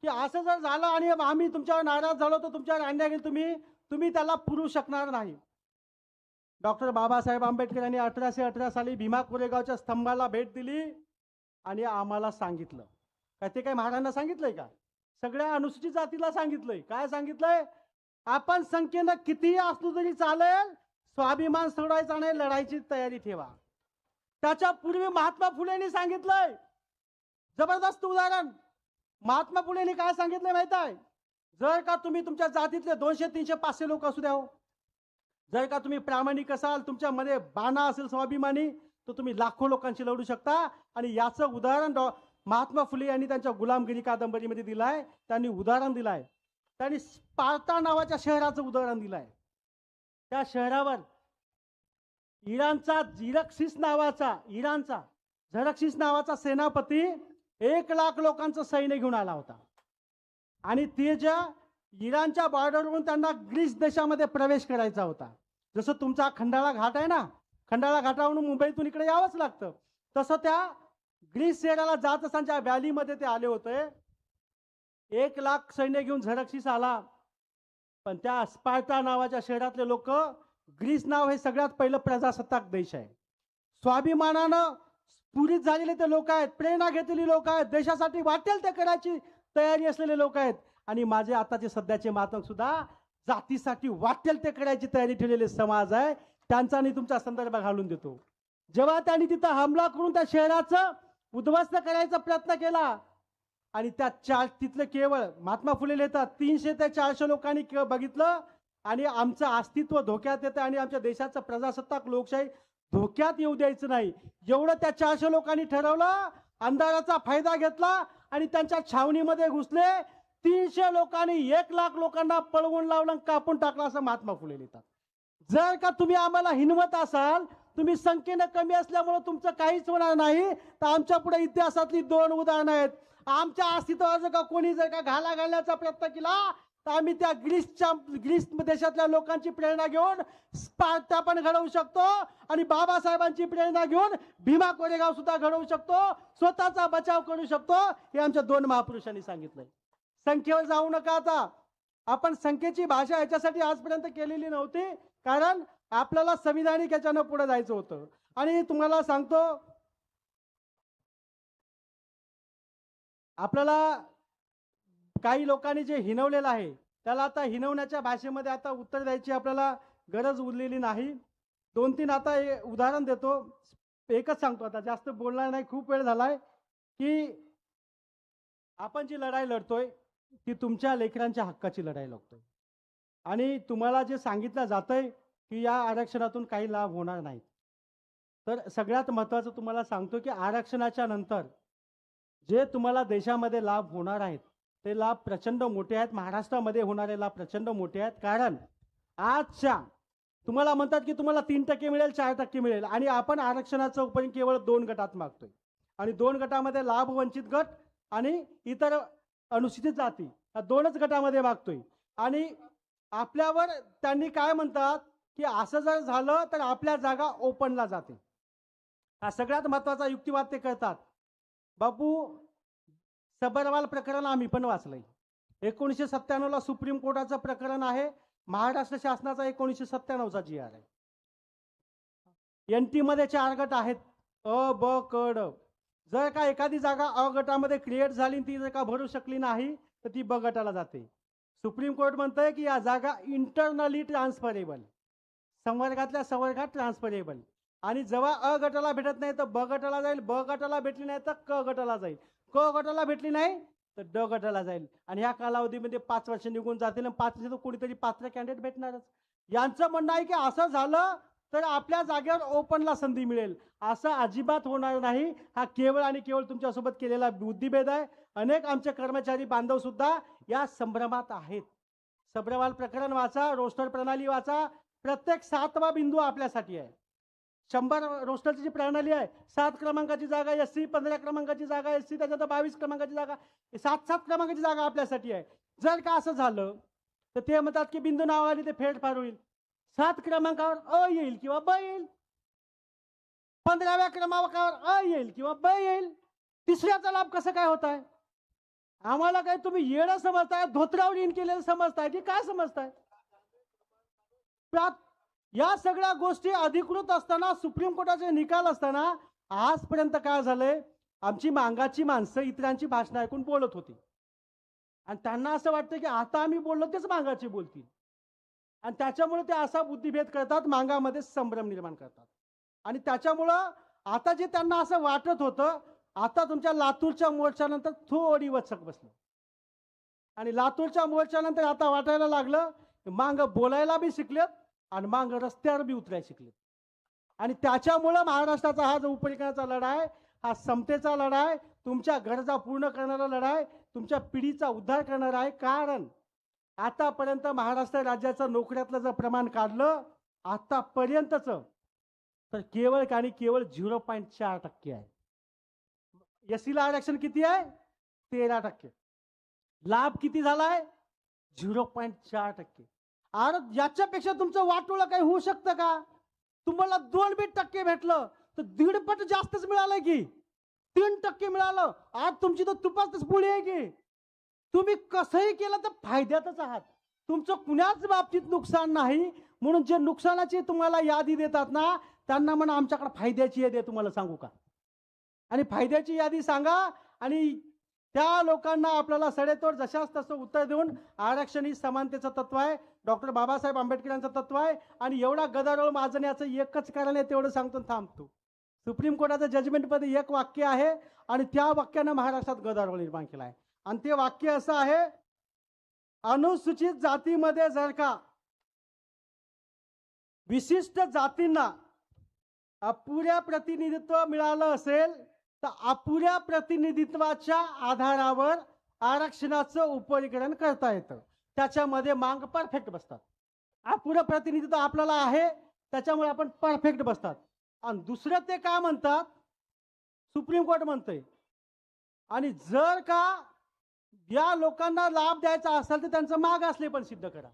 की असं जर झालं आणि आम्ही तुमच्यावर नाराज झालो तर तुमच्यावर अन्याय केला, तुम्ही त्याला पुरू शकणार नाही. डॉक्टर बाबासाहेब आंबेडकर यांनी 1818 साली भीमा कोरेगावच्या स्तंभाला भेट दिली आणि आम्हाला सांगितलं, काय ते काय महाराजांना सांगितलंय का, सगळ्या अनुसूचित जातीला सांगितलंय. काय सांगितलंय, आपण संख्येनं कितीही असलो तरी चालेल, स्वाभिमान सोडायचा नाही, लढायची तयारी ठेवा. त्याच्या पूर्वी महात्मा फुलेंनी सांगितलंय, जबरदस्त उदाहरण. महात्मा फुलेंनी काय सांगितलंय माहित आहे, जर का तुम्ही तुमच्या जातीतले 200, 300, 500 लोक असू द्या, जर का तुम्ही प्रामाणिक असाल, तुमच्यामध्ये बाणा असेल स्वाभिमानी, तर तुम्ही लाखो लोकांशी लढू शकता. आणि याचं उदाहरण महात्मा फुले यांनी त्यांच्या गुलामगिरी कादंबरीमध्ये दिलाय. त्यांनी उदाहरण दिलाय, त्यांनी स्पार्टा नावाच्या शहराचं उदाहरण दिलंय. त्या शहरावर इराणचा झरक्सिस नावाचा सेनापती 1,00,000 लोकांचं सैन्य घेऊन आला होता आणि ते ज्या इराणच्या बॉर्डरवरून त्यांना ग्रीस देशामध्ये प्रवेश करायचा होता. जसं तुमचा खंडाळा घाट आहे ना, खंडाळा घाटावरून मुंबईतून इकडे यावंच लागतं, तसं त्या ग्रीस शहराला जात असताना व्हॅलीमध्ये ते आले होते. 1,00,000 सैन्य घेऊन झरक्सिस आला, पण त्या स्पार्टा नावाच्या शहरातले लोक, ग्रीस नाव हे सगळ्यात पहिलं प्रजासत्ताक देश आहे, स्वाभिमानानं पुरीत झालेले ते लोक आहेत, प्रेरणा घेतलेली लोक आहेत, देशासाठी वाटेल ते करायची तयारी असलेले लोक आहेत. आणि माझे आताचे सध्याचे मातंग सुद्धा जातीसाठी वाटेल ते करायची तयारी ठेवलेले समाज आहे. त्यांचा मी तुमचा संदर्भ घालून देतो. जेव्हा त्यांनी तिथं हमला करून त्या शहराचं उद्ध्वस्त करायचा प्रयत्न केला आणि त्या तिथले केवळ महात्मा फुले लिहितात 300 ते 400 लोकांनी बघितलं आणि आमचं अस्तित्व धोक्यात येतं आणि आमच्या देशाचं प्रजासत्ताक लोकशाही धोक्यात येऊ द्यायचं नाही एवढं त्या 400 लोकांनी ठरवलं. अंधाराचा फायदा घेतला आणि त्यांच्या छावणीमध्ये घुसले. 300 लोकांनी 1,00,000 लोकांना पळवून लावलं, कापून टाकलं, असं महात्मा फुले लिहितात. जर का तुम्ही आम्हाला हिनवत असाल, तुम्ही संख्येनं कमी असल्यामुळे तुमचं काहीच होणार नाही, तर आमच्या पुढे इतिहासातली 2 उदाहरणं आहेत. आमच्या अस्तित्वावर जर का कोणी घाला घालण्याचा प्रयत्न केला तर आम्ही त्या ग्रीस देशातल्या लोकांची प्रेरणा घेऊन स्पार्टा पण घडवू शकतो आणि बाबासाहेबांची प्रेरणा घेऊन भीमा कोरेगाव सुद्धा घडवू शकतो, स्वतःचा बचाव करू शकतो. हे आमच्या 2 महापुरुषांनी सांगितलंय. संख्येवर जाऊ नका. आता आपण संख्येची भाषा याच्यासाठी आजपर्यंत केलेली नव्हती, कारण आपल्याला संविधानिक याच्यानं पुढे जायचं होतं. आणि तुम्हाला सांगतो, आपल्याला काही लोकांनी जे हिनवलेलं आहे त्याला आता हिनवण्याच्या भाषेमध्ये आता उत्तर द्यायची आपल्याला गरज उरलेली नाही. 2-3 आता उदाहरण देतो, एकच सांगतो, आता जास्त बोलणार नाही, खूप वेळ झालाय. की आपण जी लढाई लढतोय ती तुमच्या लेकरांच्या हक्काची लढाई लढतोय आणि तुम्हाला जे सांगितलं जातंय की या आरक्षणातून काही लाभ होणार नाहीत, तर सगळ्यात महत्त्वाचं तुम्हाला सांगतो की आरक्षणाच्या नंतर जे तुम्हाला देशामध्ये लाभ होणार आहेत ते लाभ प्रचंड मोठे आहेत. महाराष्ट्रामध्ये होणारे लाभ प्रचंड मोठे आहेत. कारण आजच्या तुम्हाला म्हणतात की तुम्हाला 3% मिळेल, 4% मिळेल, आणि आपण आरक्षणाचं उपयोग केवळ 2 गटात मागतोय आणि 2 गटामध्ये लाभ वंचित गट आणि इतर अनुसूचित जाती या 2च गटामध्ये मागतोय. आणि आपल्यावर त्यांनी काय म्हणतात की असं जर झालं तर आपल्या जागा ओपनला जाते. हा सगळ्यात महत्त्वाचा युक्तिवाद ते करतात. बापू, सबरवाल प्रकरण आम्ही पण वाचलंय. 1997 ला सुप्रीम कोर्टाचं प्रकरण आहे, महाराष्ट्र शासनाचा 1997चा GR आहे. NT मध्ये 4 गट आहेत, अ, ब, क, ड. जर का एखादी जागा अ गटामध्ये क्रिएट झाली, ती जर का भरू शकली नाही तर ती ब गटाला जाते. सुप्रीम कोर्ट म्हणतंय की या जागा इंटरनली ट्रान्सफरेबल, संवर्गातल्या संवर्गात ट्रान्सफरेबल, आणि जेव्हा अ गटाला भेटत नाही तर ब गटाला जाईल, ब गटाला भेटली नाही तर क गटाला जाईल, क गटाला भेटली नाही तर ड गटाला जाईल. आणि ह्या कालावधीमध्ये 5 वर्ष निघून जातील आणि 5 वर्षात कोणीतरी पात्र कॅन्डिडेट भेटणारच. यांचं म्हणणं आहे की असं झालं तर आपल्या जागेवर ओपनला संधी मिळेल. असं अजिबात होणार नाही. हा केवळ आणि केवळ तुमच्यासोबत केलेला बुद्धिभेद आहे. अनेक आमचे कर्मचारी बांधव सुद्धा या संभ्रमात आहेत. सबरवाल प्रकरण वाचा, रोस्टर प्रणाली वाचा. प्रत्येक 7वा बिंदू आपल्यासाठी आहे. 100 रोस्टरची जी प्रणाली आहे, 7 क्रमांकाची जागा SC, 15 क्रमांकाची जागा SC, त्याच्यात 22 क्रमांकाची जागा, 7 क्रमांकाची जागा आपल्यासाठी आहे. जर का असं झालं तर ते म्हणतात की बिंदू नावाने ते फेरफार होईल. 7 क्रमांकावर अ येईल किंवा ब येईल, 15व्या क्रमांकावर अ येईल किंवा ब येईल. तिसऱ्याचा लाभ कसं काय होत आहे? आम्हाला काय तुम्ही येणं समजताय, धोत्रावर इन केलेलं समजताय की काय समजताय? या सगळ्या गोष्टी अधिकृत असताना, सुप्रीम कोर्टाचे निकाल असताना, आजपर्यंत काय झालंय, आमची मांगाची माणसं इतरांची भाषणं ऐकून बोलत होती आणि त्यांना असं वाटतं की आता आम्ही बोललो तेच मांगाची बोलतील आणि त्याच्यामुळे ते असा बुद्धिभेद करतात, मांगामध्ये संभ्रम निर्माण करतात. आणि त्याच्यामुळं आता जे त्यांना असं वाटत होतं, आता तुमच्या लातूरच्या मोर्चानंतर थोडी वचक बसली आणि लातूरच्या मोर्चानंतर आता वाटायला लागलं मांग बोलायला बी शिकलेत आणि मांग रस्त्यावर बी उतरायला शिकलेत. आणि त्याच्यामुळं महाराष्ट्राचा हा जो उपरिकराचा लढा आहे, हा समतेचा लढा आहे, तुमच्या गरजा पूर्ण करणारा लढा आहे, तुमच्या पिढीचा उद्धार करणारा आहे. कारण आतापर्यंत महाराष्ट्र राज्याचं नोकऱ्यातलं जर प्रमाण काढलं, आतापर्यंतचं तर केवळ आणि केवळ 0.4% आहे. एससीला आरक्षण किती आहे? 13%. लाभ किती झालाय? 0.4%. अरे याच्यापेक्षा तुमचं वाटोळं काही होऊ शकतं का? तुम्हाला 2% भेटलं तर 1.5 जास्तच मिळालं की 3% मिळालं. आज तुमची तर तुपातच पुढे आहे की तुम्ही कसंही केलं तर फायद्यातच आहात. तुमचं कुणाच बाबतीत नुकसान नाही. म्हणून जे नुकसानाची तुम्हाला यादी देतात ना त्यांना म्हणा आमच्याकडे फायद्याची यादी आहे, तुम्हाला सांगू का? आणि फायद्याची यादी सांगा आणि त्या लोकांना आपल्याला सडेतोड जशाच तसं उत्तर देऊन आरक्षण ही समानतेचं तत्व आहे, डॉक्टर बाबासाहेब आंबेडकरांचं तत्व आहे. आणि एवढा गदारोळ माजण्याचं एकच कारण आहे, तेवढं सांगतो थांबतो. सुप्रीम कोर्टाचं जजमेंटमध्ये एक वाक्य आहे आणि त्या वाक्यानं महाराष्ट्रात गदारोळ निर्माण केला आहे. आणि ते वाक्य असं आहे, अनुसूचित जातीमध्ये जर का विशिष्ट जातींना अपुऱ्या प्रतिनिधित्व मिळालं असेल तर अपुऱ्या प्रतिनिधित्वाच्या आधारावर आरक्षणाचं उपवर्गीकरण करता येतं. त्याच्यामध्ये मांग परफेक्ट बसतात. अपुरं प्रतिनिधित्व आपल्याला आहे त्याच्यामुळे आपण परफेक्ट बसतात. आणि दुसरं ते काय म्हणतात, सुप्रीम कोर्ट म्हणतंय, आणि जर का या लोकांना लाभ द्यायचा असेल तर त्यांचं मागासले पण सिद्ध करा,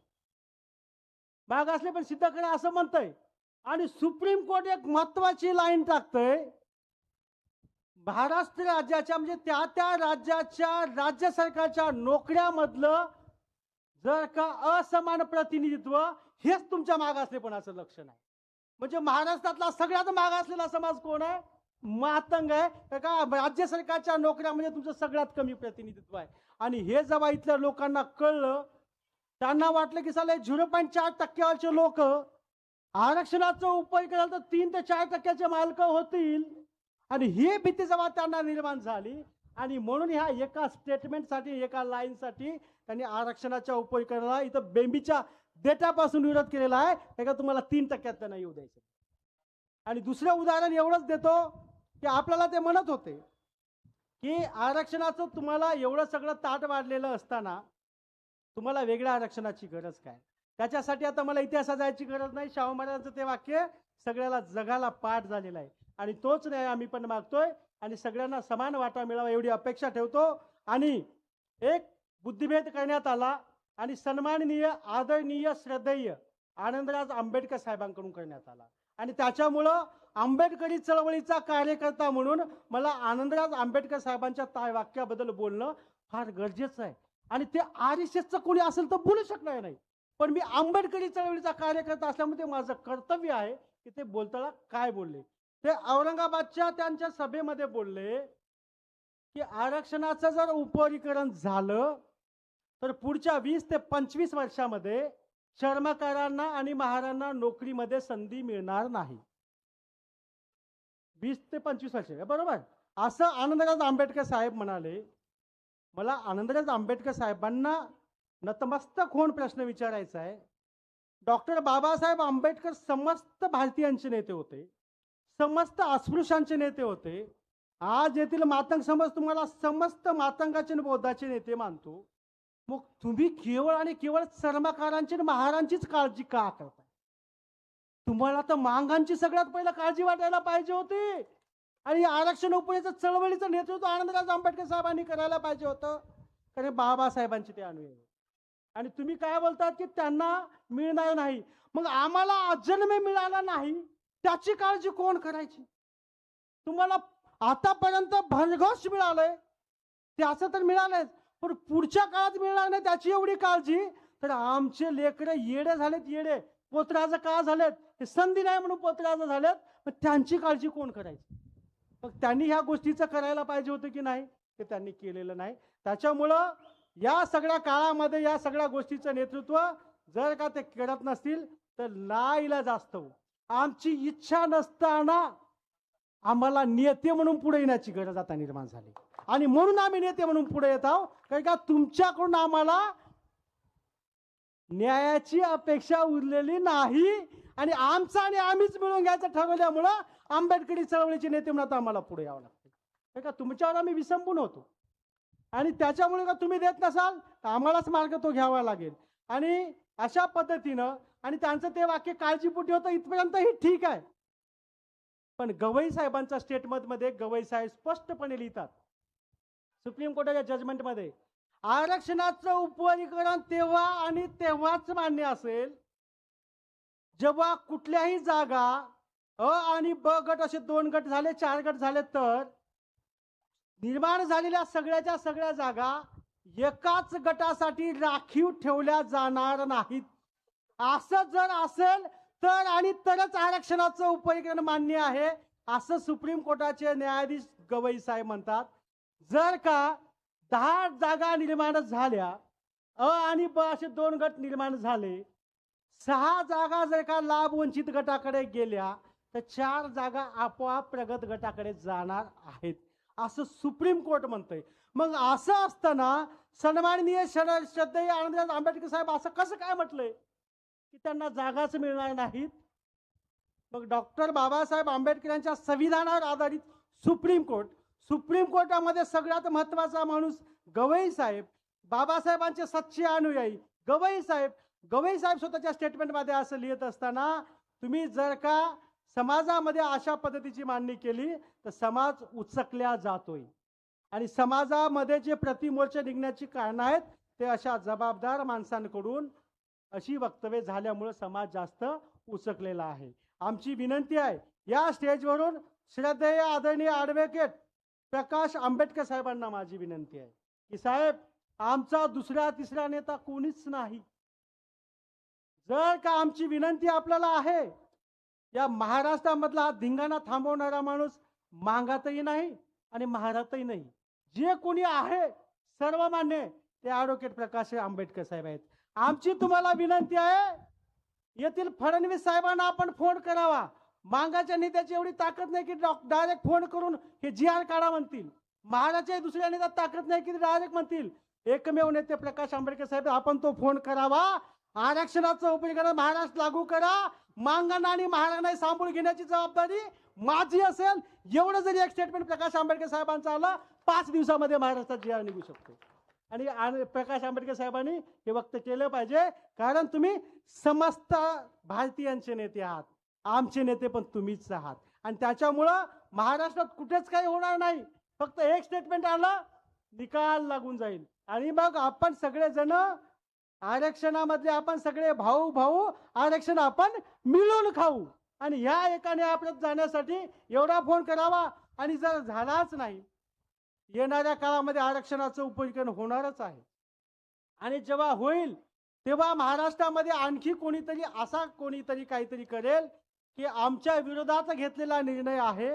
मागासले पण सिद्ध करा असं म्हणतंय. आणि सुप्रीम कोर्ट एक महत्वाची लाईन टाकतंय, महाराष्ट्र राज्याच्या म्हणजे त्या त्या राज्याच्या राज्य सरकारच्या नोकऱ्यामधलं जर का असमान प्रतिनिधित्व हेच तुमच्या मागासलेपणाचं लक्षण आहे. म्हणजे महाराष्ट्रातला सगळ्यात मागासलेला समाज कोण आहे? मातंग आहे का? राज्य सरकारच्या नोकऱ्यामध्ये तुमचं सगळ्यात कमी प्रतिनिधित्व आहे. आणि हे जेव्हा इथल्या लोकांना कळलं त्यांना वाटलं की साले 0.4%चे लोक आरक्षणाचा उपयोग केला तर 3 ते 4% मालक होतील. आणि ही भीती जेव्हा त्यांना निर्माण झाली आणि म्हणून ह्या एका स्टेटमेंटसाठी एका लाईनसाठी त्यांनी आरक्षणाच्या उपयोगाला इथं बेंबीच्या देटापासून विरोध केलेला आहे का तुम्हाला 3% त्यांना येऊ द्यायचं. आणि दुसरं उदाहरण एवढंच देतो की आपल्याला ते म्हणत होते की आरक्षणाचं तुम्हाला एवढं सगळं ताट वाढलेलं असताना तुम्हाला वेगळ्या आरक्षणाची गरज काय? त्याच्यासाठी आता मला इतिहासात जायची गरज नाही. शाहू महाराजांचं ते वाक्य सगळ्याला जगाला पाठ झालेलं आहे आणि तोच न्याय आम्ही पण मागतोय आणि सगळ्यांना समान वाटा मिळावा एवढी अपेक्षा ठेवतो. आणि एक बुद्धिभेद करण्यात आला आणि सन्माननीय आदरणीय श्रद्धेय आनंदराज आंबेडकर साहेबांकडून करण्यात आला. आणि त्याच्यामुळं आंबेडकरी चळवळीचा कार्यकर्ता म्हणून मला आनंदराज आंबेडकर साहेबांच्या वाक्याबद्दल बोलणं फार गरजेचं आहे. आणि ते RSSचं कोणी असेल तर बोलू शकणार नाही, पण मी आंबेडकरी चळवळीचा कार्यकर्ता असल्यामुळे ते माझं कर्तव्य आहे की ते बोलताना काय बोलले. ते औरंगाबादच्या त्यांच्या सभेमध्ये बोलले की आरक्षणाचं जर उपवर्गीकरण झालं तर पुढच्या 20 ते 25 वर्षामध्ये चर्मकारांना आणि महारांना नोकरीमध्ये संधी मिळणार नाही. 20 ते 25 वर्ष, बरोबर असं आनंदराज आंबेडकर साहेब म्हणाले. मला आनंदराज आंबेडकर साहेबांना नतमस्तक होऊन प्रश्न विचारायचा आहे. डॉक्टर बाबासाहेब आंबेडकर समस्त भारतीयांचे नेते होते, समस्त अस्पृश्यांचे नेते होते. आज येथील मातंग समाज तुम्हाला समस्त मातंगाचे बौद्धाचे नेते मानतो. मग तुम्ही केवळ आणि केवळ चर्मकारांची आणि महारांचीच काळजी का करताय? तुम्हाला तर मांगांची सगळ्यात पहिला काळजी वाटायला पाहिजे होती. आणि आरक्षण उपयोगाचं चळवळीचं नेतृत्व आनंदराज आंबेडकर साहेबांनी करायला पाहिजे होतं, कारण बाबासाहेबांचे ते अनुयायी. आणि तुम्ही काय बोलतात की त्यांना मिळणार नाही. मग आम्हाला अजन्मे मिळाला नाही त्याची काळजी कोण करायची? तुम्हाला आतापर्यंत भरघोस मिळालंय त्याचं तर मिळालंय, पण पुढच्या काळात मिळणार नाही त्याची एवढी काळजी. तर आमचे लेकरं येडे झालेत, येडे पोतराज का झालेत? हे संधी नाही म्हणून पोतराज झालेत, पण त्यांची काळजी कोण करायची? मग त्यांनी ह्या गोष्टीचं करायला पाहिजे होतं की नाही? ते त्यांनी केलेलं नाही. त्याच्यामुळं या सगळ्या काळामध्ये या सगळ्या गोष्टीचं नेतृत्व जर का ते करत नसतील तर नाईलाज असतो. आमची इच्छा नसताना आम्हाला नेते म्हणून पुढे येण्याची गरज आता निर्माण झाली आणि म्हणून आम्ही नेते म्हणून पुढे येत आहोत, कारण का तुमच्याकडून आम्हाला न्यायाची अपेक्षा उरलेली नाही. आणि आमचं आणि आम्हीच मिळून घ्यायचं ठरवल्यामुळं आंबेडकरी चळवळीचे नेते म्हणून आता आम्हाला पुढे यावं लागतं, कारण का तुमच्यावर आम्ही विसंबून होतो. आणि त्याच्यामुळे का तुम्ही देत नसाल तर आम्हालाच मार्ग तो घ्यावा लागेल. आणि अशा पद्धतीनं आणि त्यांचं ते वाक्य काळजीपोटी होतं इथपर्यंत ही ठीक आहे. पण गवई साहेबांच्या स्टेटमेंटमध्ये गवई साहेब स्पष्टपणे लिहितात सुप्रीम कोर्टाच्या जजमेंटमध्ये, आरक्षणाचं उपवर्गीकरण तेव्हा आणि तेव्हाच मान्य असेल जेव्हा कुठल्याही जागा अ आणि ब गट असे 2 गट झाले, 4 गट झाले तर निर्माण झालेल्या सगळ्याच्या सगळ्या जागा एकाच गटासाठी राखीव ठेवल्या जाणार नाहीत. असं जर असेल तर आणि तरच आरक्षणाचं उपवर्गीकरण मान्य आहे असं सुप्रीम कोर्टाचे न्यायाधीश गवई साहेब म्हणतात. जर का 10 जागा निर्माण झाल्या, अ आणि ब असे 2 गट निर्माण झाले, 6 जागा जर का लाभ वंचित गटाकडे गेल्या तर 4 जागा आपोआप प्रगत गटाकडे जाणार आहेत असं सुप्रीम कोर्ट म्हणतंय. मग असं असताना सन्माननीय श्रद्धेय आनंदराज आंबेडकर साहेब असं कसं काय म्हटलंय की त्यांना जागाच मिळणार नाहीत? मग डॉक्टर बाबासाहेब आंबेडकर यांच्या संविधानावर आधारित सुप्रीम कोर्टामध्ये सगळ्यात महत्वाचा माणूस गवई साहेब, बाबासाहेबांचे सच्चे अनुयायी गवई साहेब स्वतःच्या स्टेटमेंटमध्ये असं लिहित असताना, तुम्ही जर का समाजामध्ये अशा पद्धतीची मांडणी केली तर समाज उचकल्या जातोय आणि समाजामध्ये जे प्रतिमोर्चे निघण्याची कारणं आहेत ते अशा जबाबदार माणसांकडून अशी वक्तव्य झाल्यामुळे समाज जास्त उचकलेला आहे. आमची विनंती आहे या स्टेजवरून श्रद्धेय आदरणीय ॲडव्होकेट प्रकाश आंबेडकर साहेबांना माझी विनंती आहे की साहेब, आमचा दुसरा तिसरा नेता कोणीच नाही. जर का आमची विनंती आपल्याला आहे, या महाराष्ट्रामधला हा धिंगाणा थांबवणारा माणूस मागातही नाही आणि महारातही नाही. जे कोणी आहे सर्वमान्य ते ॲडव्होकेट प्रकाश आंबेडकर साहेब आहेत. आमची तुम्हाला विनंती आहे, येथील फडणवीस साहेबांना आपण फोन करावा. मांगाच्या नेत्याची एवढी ताकद नाही की डायरेक्ट फोन करून हे GR काढा म्हणतील. महाराष्ट्राच्या दुसऱ्या नेत्यात ताकद नाही की डायरेक्ट म्हणतील. एकमेव नेते प्रकाश आंबेडकर साहेब, आपण तो फोन करावा. आरक्षणाचं उपयोगीकरण महाराष्ट्र लागू करा. मांगांना आणि महाराष्ट्रांना सांभाळून घेण्याची जबाबदारी माझी असेल. एवढं जरी एक स्टेटमेंट प्रकाश आंबेडकर साहेबांचं आलं, 5 दिवसामध्ये महाराष्ट्रात GR निघू शकतो. आणि प्रकाश आंबेडकर साहेबांनी हे वक्त केलं पाहिजे, कारण तुम्ही समस्त भारतीयांचे नेते आहात. आमचे नेते पण तुम्हीच आहात आणि त्याच्यामुळं महाराष्ट्रात कुठेच काही होणार नाही. फक्त एक स्टेटमेंट आलं, निकाल लागून जाईल आणि मग आपण सगळेजण आरक्षणामधले आपण सगळे भाऊ आरक्षण आपण मिळून खाऊ. आणि ह्या एकाने आपल्यात जाण्यासाठी एवढा फोन करावा आणि जर झालाच नाही, येणाऱ्या काळामध्ये आरक्षणाचं उपयोगीकरण होणारच आहे. आणि जेव्हा होईल तेव्हा महाराष्ट्रामध्ये आणखी कोणीतरी काहीतरी करेल की आमच्या विरोधात घेतलेला निर्णय आहे,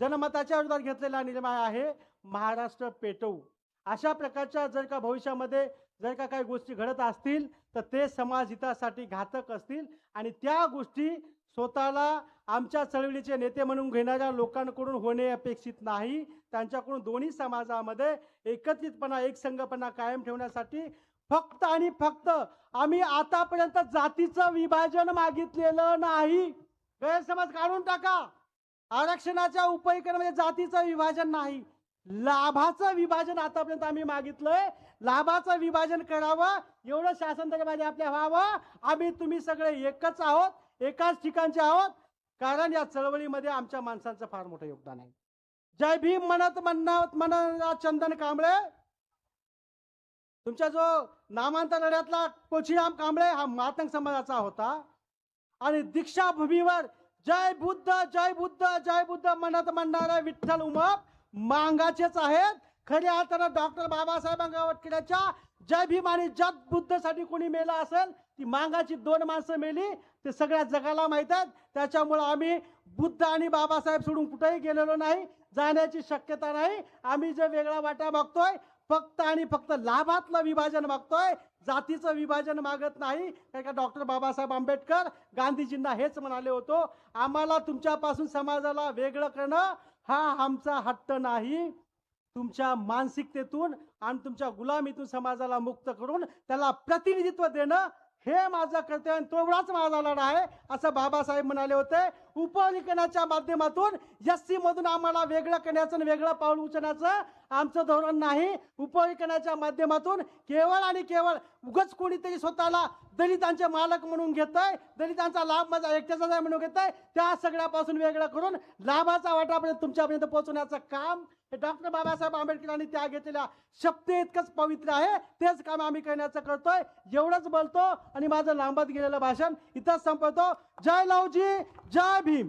जनमताच्या विरोधात घेतलेला निर्णय आहे, महाराष्ट्र पेटवू. अशा प्रकारच्या जर का भविष्यामध्ये जर का काही गोष्टी घडत असतील तर ते समाज हितासाठी घातक असतील आणि त्या गोष्टी स्वतःला आमच्या चळवळीचे नेते म्हणून घेणाऱ्या लोकांकडून होणे अपेक्षित नाही. त्यांच्याकडून दोन्ही समाजामध्ये एकत्रितपणा, एकसंघपणा कायम ठेवण्यासाठी फक्त आणि फक्त आम्ही आतापर्यंत जातीचं विभाजन मागितलेलं नाही. गैरसमज काढून टाका. आरक्षणाच्या उपयोगीकरणामध्ये जातीचं विभाजन नाही, लाभाचं विभाजन आतापर्यंत आम्ही मागितलंय. लाभाचं विभाजन करावं, एवढं शासन दरबारी आपल्या व्हावं. आम्ही तुम्ही सगळे एकच आहोत, एकाच ठिकाणचे आहोत, कारण या चळवळीमध्ये आमच्या माणसांचं फार मोठं योगदान आहे. जय भीम म्हणत चंदन कांबळे, तुमच्या जो नामांतर लढ्यातला कोचिराम कांबळे हा मातंग समाजाचा होता आणि दीक्षाभूमीवर जय बुद्ध जय बुद्ध जय बुद्ध म्हणत म्हणणारे विठ्ठल उमप मांगाचेच आहेत. खऱ्या अर्थानं डॉक्टर बाबासाहेब आंबेडकरांच्या जय भीम आणि जग बुद्धसाठी कोणी मेला असेल ती मांगाची 2 माणसं मेली, ते सगळ्या जगाला माहित आहेत. त्याच्यामुळे आम्ही बुद्ध आणि बाबासाहेब सोडून कुठेही गेलेलो नाही, जाण्याची शक्यता नाही. आम्ही जे वेगळा वाटा मागतोय फक्त आणि फक्त लाभातलं विभाजन मागतोय, जातीचं विभाजन मागत नाही. कारण का डॉक्टर बाबासाहेब आंबेडकर गांधीजींना हेच म्हणाले होतो, आम्हाला तुमच्यापासून समाजाला वेगळं करणं हा आमचा हट्ट नाही. तुमच्या मानसिकतेतून आणि तुमच्या गुलामीतून समाजाला मुक्त करून त्याला प्रतिनिधित्व देणं हे माझं कर्तव्य, तोवढाच माझा लढा आहे असं बाबासाहेब म्हणाले होते. उपविकनाच्या माध्यमातून एससी मधून आम्हाला वेगळं करण्याचं आणि वेगळं पाऊल उचलण्याचं आमचं धोरण नाही. उपविकनाच्या माध्यमातून केवळ आणि केवळ उगाच कोणीतरी स्वतःला दलितांचे मालक म्हणून घेतय, दलितांचा लाभ माझा एकट्याचा आहे म्हणून घेतय, त्या सगळ्यापासून वेगळं करून लाभाचा वाटापर्यंत तुमच्यापर्यंत पोहोचवण्याचं काम हे डॉक्टर बाबासाहेब आंबेडकरांनी त्या घेतलेल्या शब्द इतकंच पवित्र आहे. तेच काम आम्ही करण्याचं करतोय. एवढंच बोलतो आणि माझं लांबत गेलेलं भाषण इथंच संपवतो. जय लवजी, जय भीम.